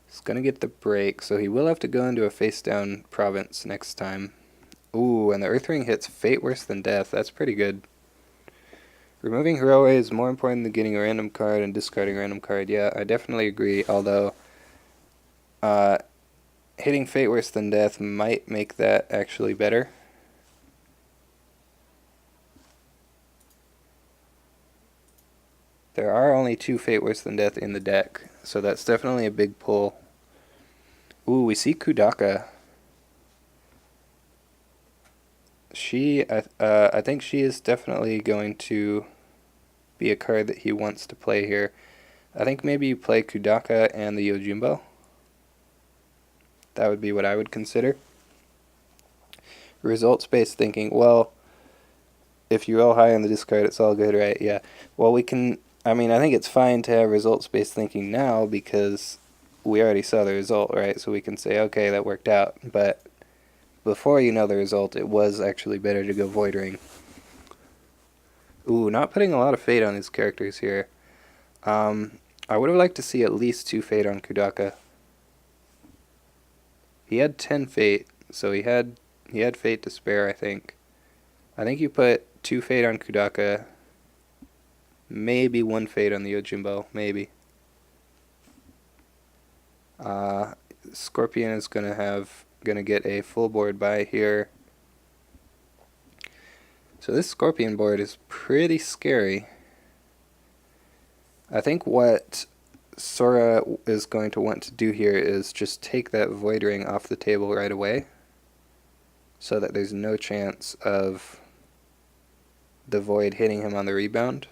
He's going to get the break, so he will have to go into a face-down province next time. Ooh, and the Earth Ring hits Fate Worse Than Death. That's pretty good. Removing Hiroe is more important than getting a random card and discarding a random card. Yeah, I definitely agree, although hitting Fate Worse Than Death might make that actually better. There are only 2 Fate Worse Than Death in the deck, so that's definitely a big pull. Ooh, we see Kudaka. I think she is definitely going to be a card that he wants to play here. I think maybe you play Kudaka and the Yojimbo. That would be what I would consider. Results-based thinking. Well, if you roll high on the discard, it's all good, right? Yeah. Well, we can... I mean, I think it's fine to have results-based thinking now because we already saw the result, right? So we can say, okay, that worked out. But before you know the result, it was actually better to go Void Ring. Ooh, not putting a lot of fate on his characters here. I would have liked to see at least 2 fate on Kudaka. He had 10 fate, so he had fate to spare, I think. I think you put 2 fate on Kudaka, maybe 1 fate on the Yojimbo, maybe. Scorpion is gonna get a full board by here. So this Scorpion board is pretty scary. I think what Sora is going to want to do here is just take that Void Ring off the table right away, so that there's no chance of the Void hitting him on the rebound.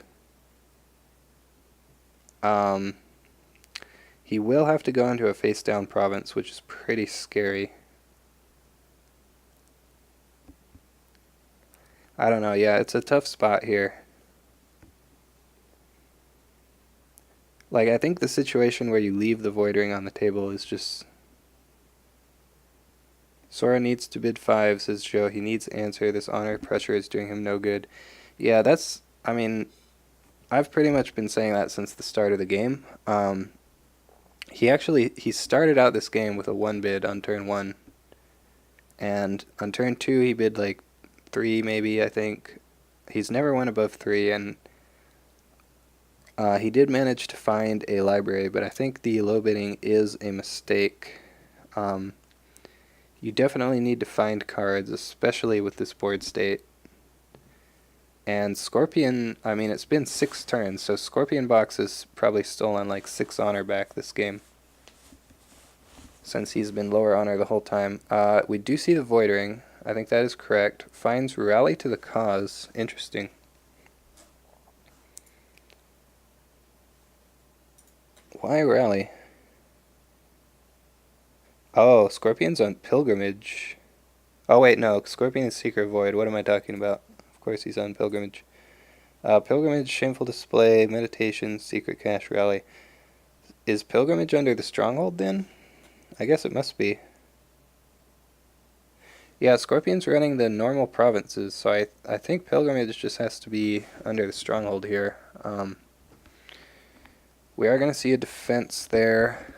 He will have to go into a face-down province, which is pretty scary. I don't know, yeah, it's a tough spot here. Like, I think the situation where you leave the Void Ring on the table is just... Sora needs to bid 5, says Joe. He needs answer. This honor pressure is doing him no good. Yeah, that's... I mean, I've pretty much been saying that since the start of the game. He started out this game with a 1 bid on turn 1. And on turn 2, he bid like 3 maybe, I think. He's never went above 3, and... he did manage to find a library, but I think the low bidding is a mistake. You definitely need to find cards, especially with this board state. And Scorpion, I mean, it's been 6 turns, so Scorpion Box has probably stolen like 6 honor back this game, since he's been lower honor the whole time. We do see the Void Ring. I think that is correct. Finds Rally to the Cause. Interesting. Why Rally? Oh, Scorpion's on Pilgrimage. Oh wait, no, Scorpion is Secret Void. What am I talking about? Of course he's on Pilgrimage. Pilgrimage, Shameful Display, Meditation, Secret Cache, Rally. Is Pilgrimage under the Stronghold then? I guess it must be. Yeah, Scorpion's running the normal provinces, so I think Pilgrimage just has to be under the Stronghold here. We are going to see a defense there.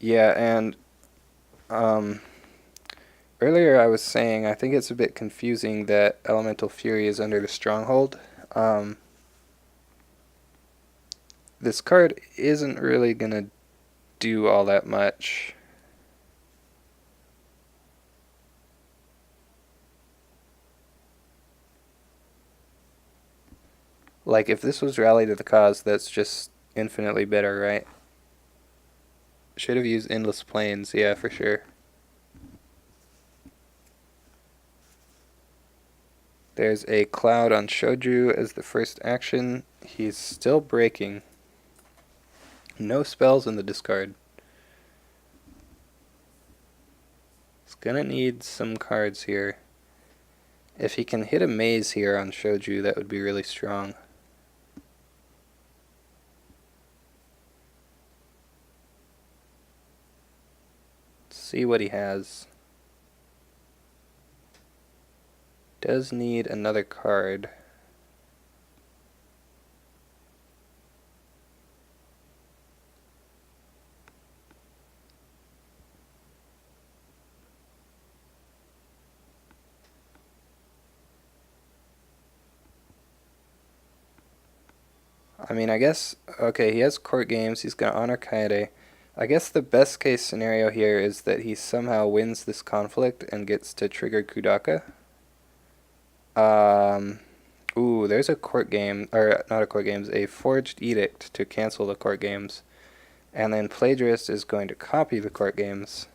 Yeah, and earlier I was saying I think it's a bit confusing that Elemental Fury is under the Stronghold. this card isn't really gonna do all that much. Like, if this was Rally to the Cause, that's just infinitely better, right? Should have used Endless Plains, yeah, for sure. There's a Cloud on Shoju as the first action. He's still breaking. No spells in the discard. He's gonna need some cards here. If he can hit a maze here on Shoju, that would be really strong. Let's see what he has. Does need another card. I mean, I guess, okay, he has court games. He's going to honor Kaede. I guess the best case scenario here is that he somehow wins this conflict and gets to trigger Kudaka. Ooh, there's a court game, or not a court games, a forged edict to cancel the court games. And then Plagiarist is going to copy the court games.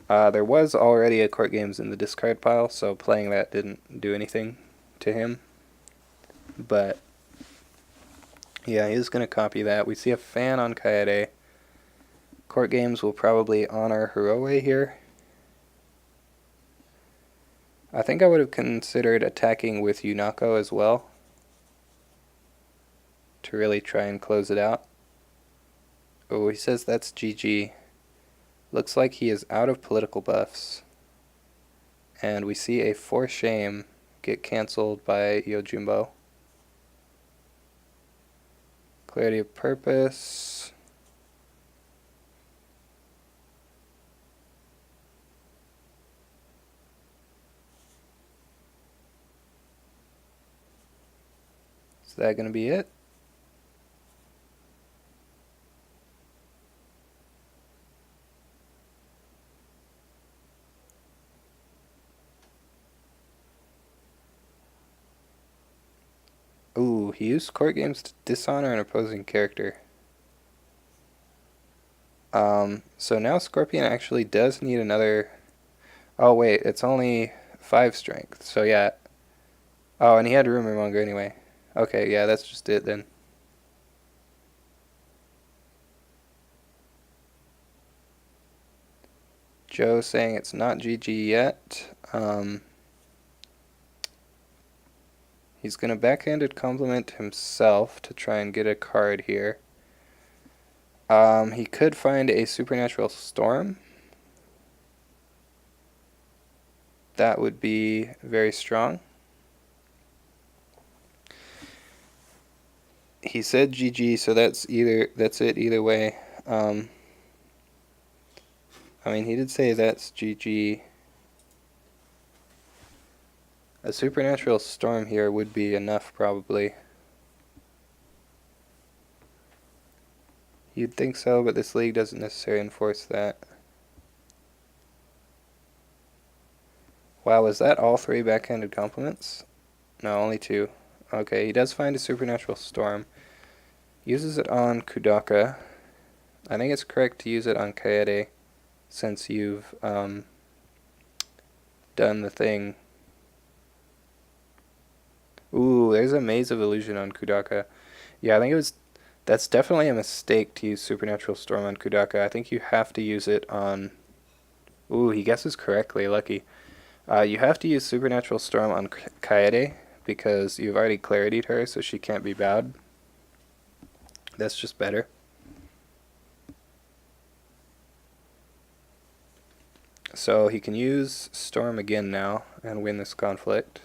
There was already a court games in the discard pile, so playing that didn't do anything to him. But yeah, he's going to copy that. We see a fan on Kaede. Court games will probably honor Hiroe here. I think I would have considered attacking with Yunako as well to really try and close it out. Oh, he says that's GG. Looks like he is out of political buffs. And we see a For Shame get cancelled by Yojimbo. Clarity of Purpose. Is that going to be it? Ooh, he used court games to dishonor an opposing character. So now Scorpion actually does need another... Oh wait, it's only 5 strength, so yeah. Oh, and he had Rumor Monger anyway. Okay, yeah, that's just it then. Joe saying it's not GG yet. He's going to backhanded compliment himself to try and get a card here. He could find a Supernatural Storm. That would be very strong. He said GG, so that's it either way. I mean, he did say that's GG. A Supernatural Storm here would be enough, probably. You'd think so, but this league doesn't necessarily enforce that. Wow, was that all 3 backhanded compliments? No, only 2. Okay, he does find a Supernatural Storm. Uses it on Kudaka. I think it's correct to use it on Kaede, since you've done the thing. Ooh, there's a Maze of Illusion on Kudaka. Yeah, I think that's definitely a mistake to use Supernatural Storm on Kudaka. I think you have to use it on... Ooh, he guesses correctly, lucky. You have to use Supernatural Storm on Kaede, because you've already Clarity'd her, so she can't be bowed. That's just better. So he can use Storm again now and win this conflict,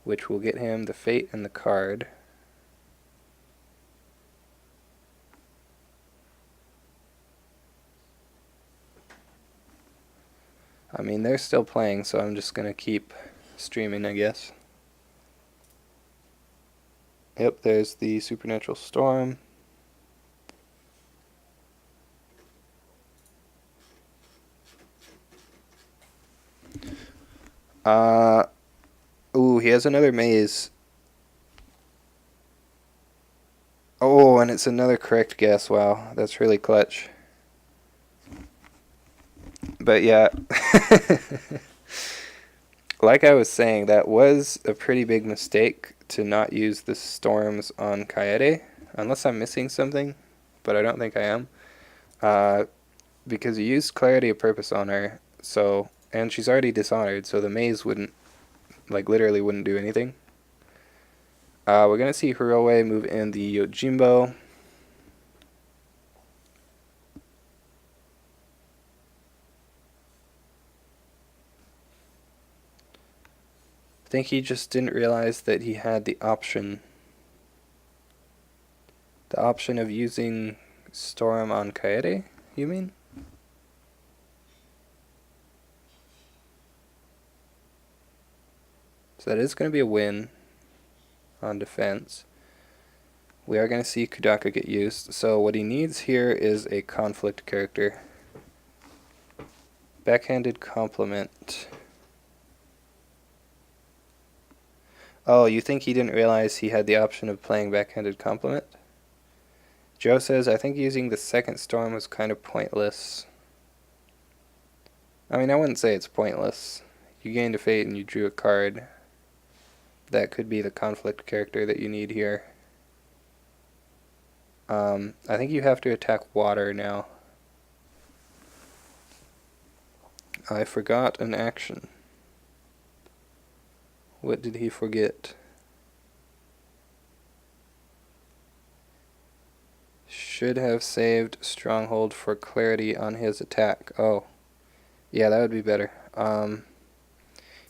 which will get him the Fate and the card. I mean, they're still playing, so I'm just going to keep streaming, I guess. Yep, there's the Supernatural Storm. Uh, ooh, he has another maze. Oh, and it's another correct guess. Wow, that's really clutch. But yeah, like I was saying, that was a pretty big mistake to not use the storms on Kaede, unless I'm missing something, but I don't think I am. Uh, because you used Clarity of Purpose on her, so, and she's already dishonored, so the maze wouldn't, like, literally wouldn't do anything. We're gonna see Hiroe move in the Yojimbo. I think he just didn't realize that he had the option. The option of using Storm on Kaede, you mean? So that is going to be a win on defense. We are going to see Kudaka get used. So what he needs here is a conflict character. Backhanded compliment. Oh, you think he didn't realize he had the option of playing backhanded compliment? Joe says, I think using the second storm was kind of pointless. I mean, I wouldn't say it's pointless. You gained a fate and you drew a card. That could be the conflict character that you need here. I think you have to attack water now. I forgot an action. What did he forget? Should have saved Stronghold for clarity on his attack. Oh. Yeah, that would be better.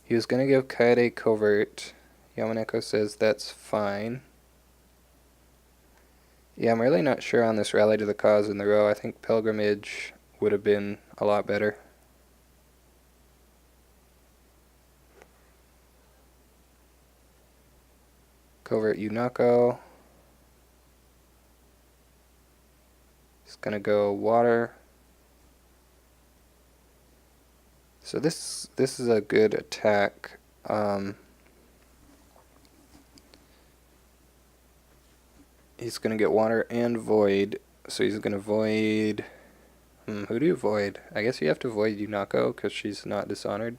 He was going to give Kaede Covert. Yamaneko says that's fine. Yeah, I'm really not sure on this Rally to the Cause in the row. I think Pilgrimage would have been a lot better. Covert Unako. He's going to go Water. So this is a good attack. He's going to get Water and Void. So he's going to Void... who do you Void? I guess you have to Void Unako because she's not dishonored.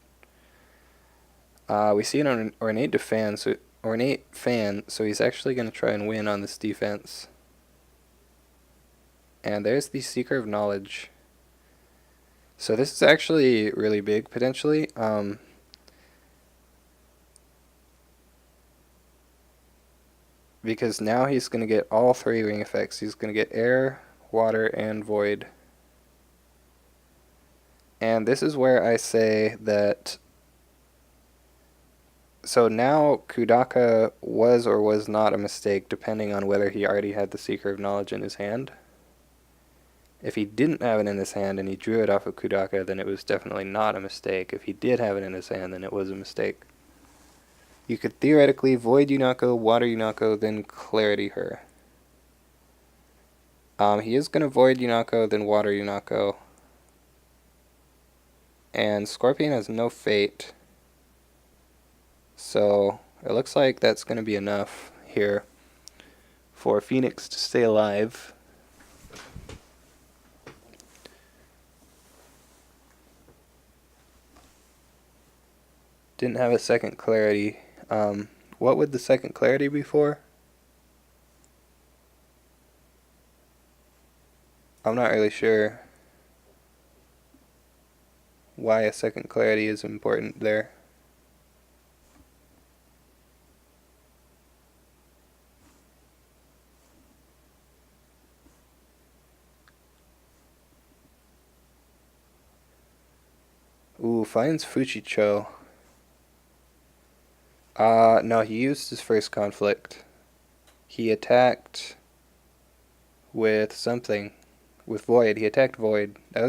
We see an Ornate Fan, so he's actually going to try and win on this defense. And there's the Seeker of Knowledge. So this is actually really big, potentially. Because now he's going to get all three ring effects. He's going to get Air, Water, and Void. And this is where I say that... So now Kudaka was or was not a mistake, depending on whether he already had the Seeker of Knowledge in his hand. If he didn't have it in his hand and he drew it off of Kudaka, then it was definitely not a mistake. If he did have it in his hand, then it was a mistake. You could theoretically Void Unako, Water Unako, then Clarity her. He is going to Void Unako, then Water Unako. And Scorpion has no fate. So it looks like that's going to be enough here for Phoenix to stay alive. Didn't have a second Clarity. What would the second Clarity be for? I'm not really sure why a second Clarity is important there. Ooh, finds Fuchicho. No, he used his first conflict. He attacked with something. With Void. He attacked Void. It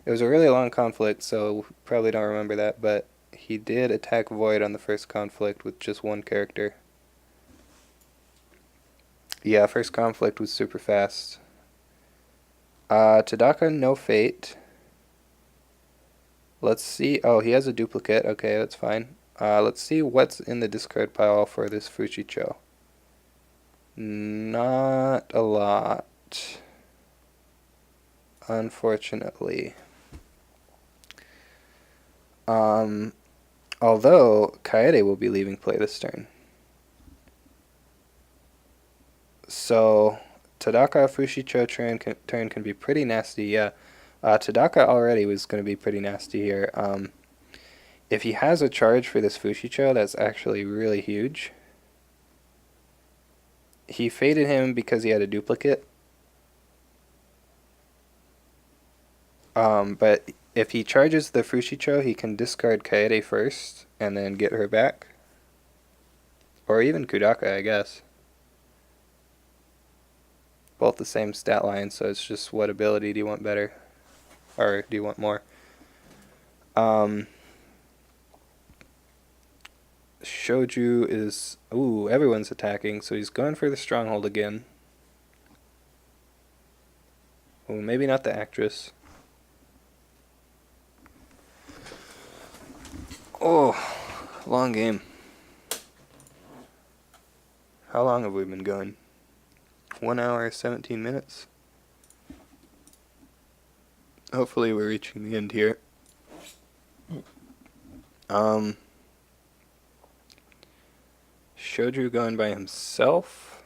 was a really long conflict, so probably don't remember that, but he did attack Void on the first conflict with just one character. Yeah, first conflict was super fast. Tadaka, no fate. Let's see. Oh, he has a duplicate. Okay, that's fine. Let's see what's in the discard pile for this Fuchicho. Not a lot, unfortunately. Although Kaede will be leaving play this turn. So Tadaka Fushicho turn can be pretty nasty, yeah. Tadaka already was going to be pretty nasty here. If he has a charge for this Fushicho, that's actually really huge. He faded him because he had a duplicate. But if he charges the Fushicho, he can discard Kaede first and then get her back. Or even Kudaka, I guess. Both the same stat line, so it's just what ability do you want better? Or do you want more? Shoju is... Ooh, everyone's attacking, so he's going for the stronghold again. Ooh, maybe not the actress. Oh, long game. How long have we been going? 1 hour, 17 minutes? Hopefully we're reaching the end here. Shoju going by himself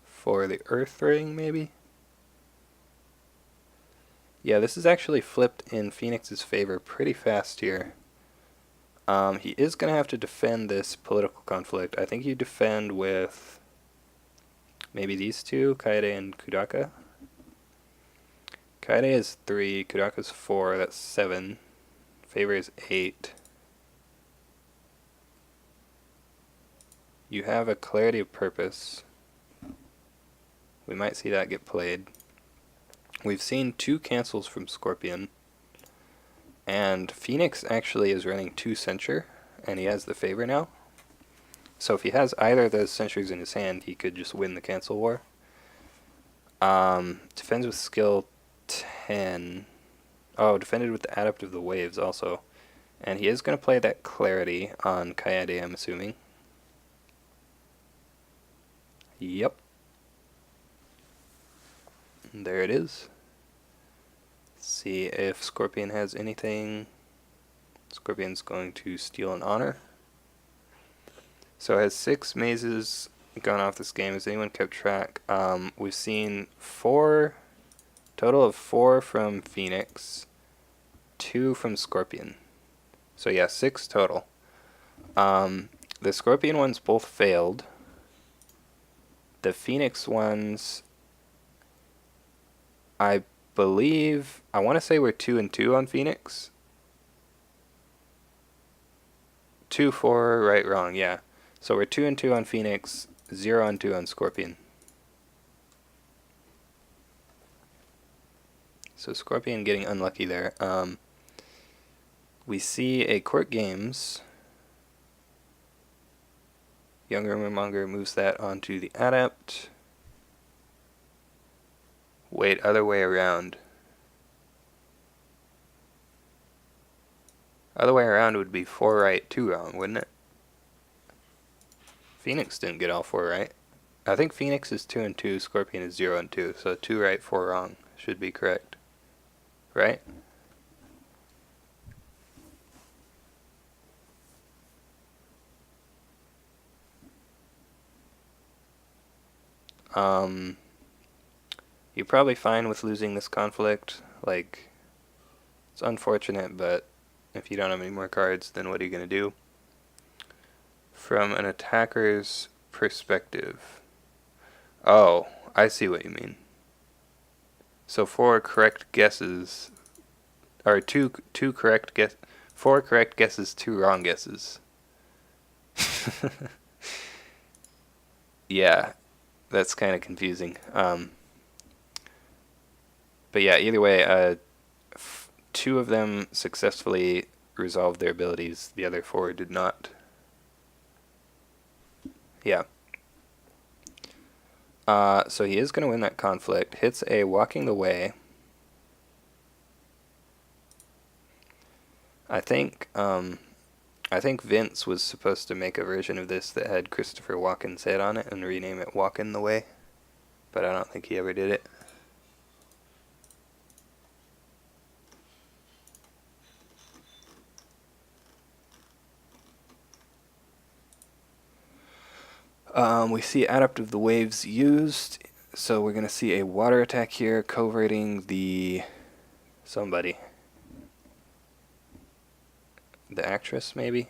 for the Earth Ring, maybe? Yeah, this is actually flipped in Phoenix's favor pretty fast here. He is going to have to defend this political conflict. I think you defend with maybe these two, Kaede and Kudaka. Kaede is 3, Kudaka's 4, that's 7. Favor is 8. You have a clarity of purpose. We might see that get played. We've seen 2 cancels from Scorpion. And Phoenix actually is running 2 Censure, and he has the favor now. So if he has either of those Censures in his hand, he could just win the cancel war. Defends with skill 10. Oh, defended with the Adept of the Waves also. And he is going to play that Clarity on Kaede, I'm assuming. Yep. And there it is. See if Scorpion has anything. Scorpion's going to steal an honor. So it has 6 mazes gone off this game. Has anyone kept track? We've seen 4, total of 4 from Phoenix, 2 from Scorpion. So yeah, 6 total. The Scorpion ones both failed. The Phoenix ones, I believe, I want to say we're 2 and 2 on Phoenix. 2, 4, right, wrong, yeah. So we're 2 and 2 on Phoenix, 0 and 2 on Scorpion. So Scorpion getting unlucky there. We see a Court Games. Young Rumormonger moves that onto the Adept. Wait, other way around. Other way around would be 4 right, 2 wrong, wouldn't it? Phoenix didn't get all 4 right. I think Phoenix is 2 and 2, Scorpion is 0 and 2, so 2 right, 4 wrong should be correct. Right? You're probably fine with losing this conflict. Like, it's unfortunate, but if you don't have any more cards, then what are you going to do? From an attacker's perspective. Oh, I see what you mean. So 4 correct guesses, or 2 correct guess, 4 correct guesses, 2 wrong guesses. Yeah, that's kind of confusing. But yeah, either way, 2 of them successfully resolved their abilities. The other 4 did not. Yeah. So he is going to win that conflict. Hits a Walking the Way. I think Vince was supposed to make a version of this that had Christopher Walken's head on it and rename it Walken the Way, but I don't think he ever did it. We see Adept of the Waves used, so we're going to see a water attack here, coverting the somebody. The actress, maybe?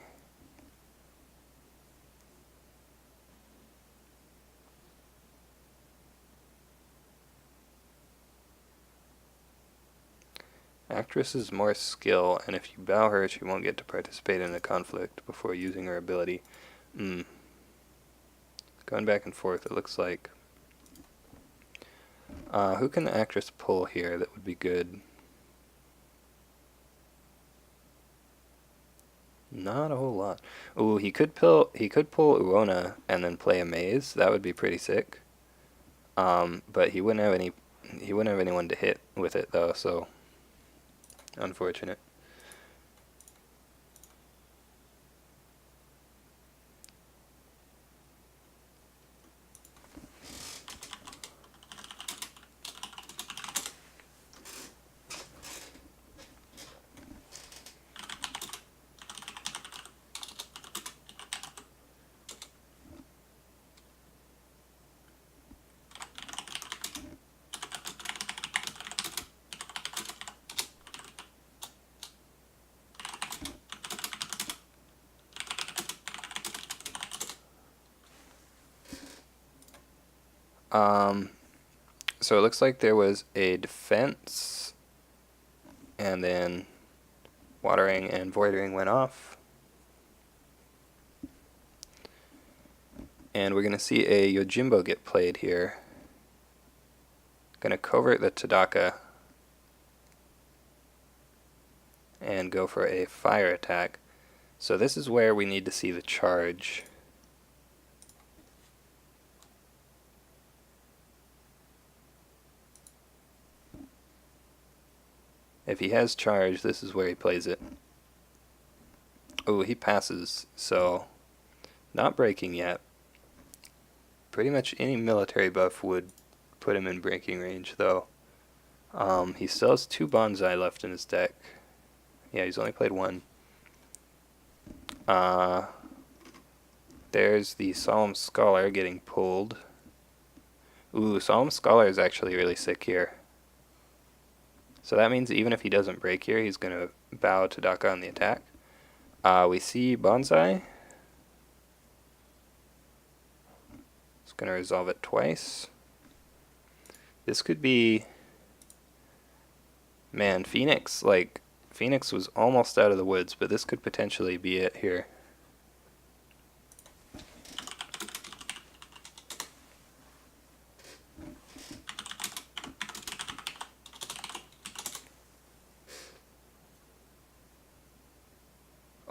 Actress is more skill, and if you bow her, she won't get to participate in a conflict before using her ability. Going back and forth, it looks like. Who can the actress pull here that would be good? Not a whole lot. Ooh, he could pull Uona and then play a maze. That would be pretty sick. But he wouldn't have anyone to hit with it though, so unfortunate. So it looks like there was a defense, and then watering and voiding went off. And we're going to see a Yojimbo get played here. Going to covert the Tadaka and go for a fire attack. So this is where we need to see the charge. If he has charge, this is where he plays it. Oh, he passes, so not breaking yet. Pretty much any military buff would put him in breaking range, though. He still has 2 bonsai left in his deck. Yeah, he's only played 1. There's the Solemn Scholar getting pulled. Ooh, Solemn Scholar is actually really sick here. So that means even if he doesn't break here, he's going to bow Tadaka on the attack. We see Bonsai. It's going to resolve it twice. This could be... Man, Phoenix was almost out of the woods, but this could potentially be it here.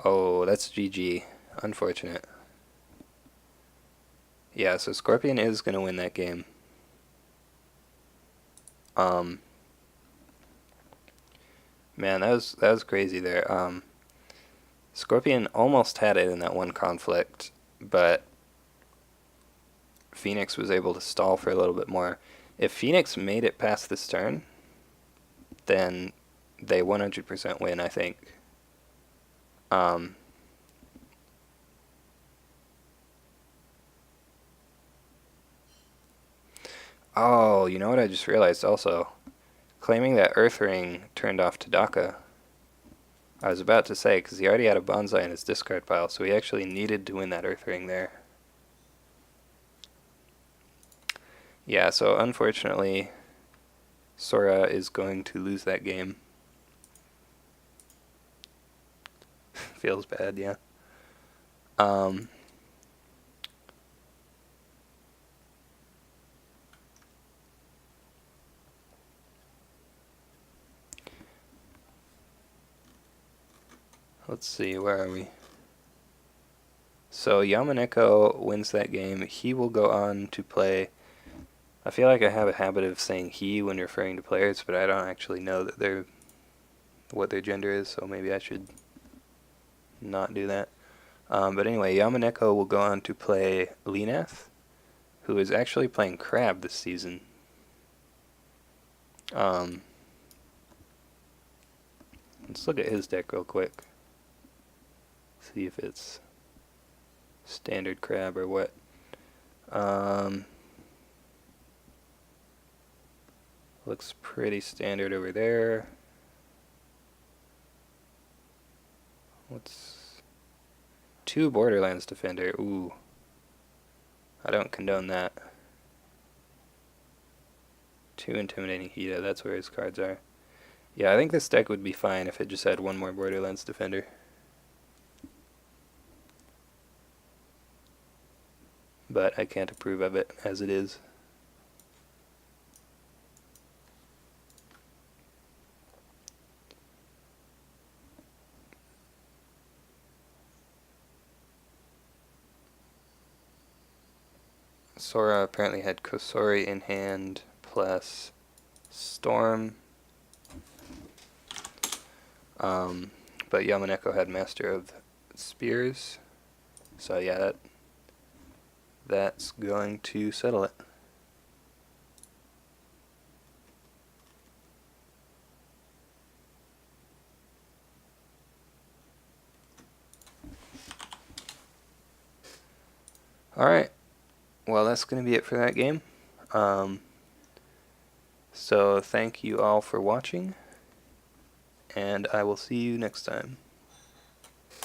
Oh, that's GG. Unfortunate. Yeah, so Scorpion is going to win that game. Man, that was crazy there. Scorpion almost had it in that one conflict, but Phoenix was able to stall for a little bit more. If Phoenix made it past this turn, then they 100% win, I think. Oh, you know what I just realized also? Claiming that Earth Ring turned off Tadaka. I was about to say, because he already had a Bonsai in his discard pile, so he actually needed to win that Earth Ring there. Yeah, so unfortunately, Sora is going to lose that game. Feels bad, yeah. Let's see, where are we? So Yamaneko wins that game. He will go on to play... I feel like I have a habit of saying he when referring to players, but I don't actually know that what their gender is, so maybe I should not do that. But anyway, Yamaneko will go on to play Lenath, who is actually playing Crab this season. Let's look at his deck real quick. See if it's standard Crab or what. Looks pretty standard over there. What's 2 Borderlands Defender? Ooh. I don't condone that. 2 Intimidating Hida, that's where his cards are. Yeah, I think this deck would be fine if it just had 1 more Borderlands Defender. But I can't approve of it as it is. Sora apparently had Kosori in hand plus Storm. But Yamaneko had Master of Spears. So yeah, that's going to settle it. Alright, well that's going to be it for that game. So thank you all for watching, and I will see you next time.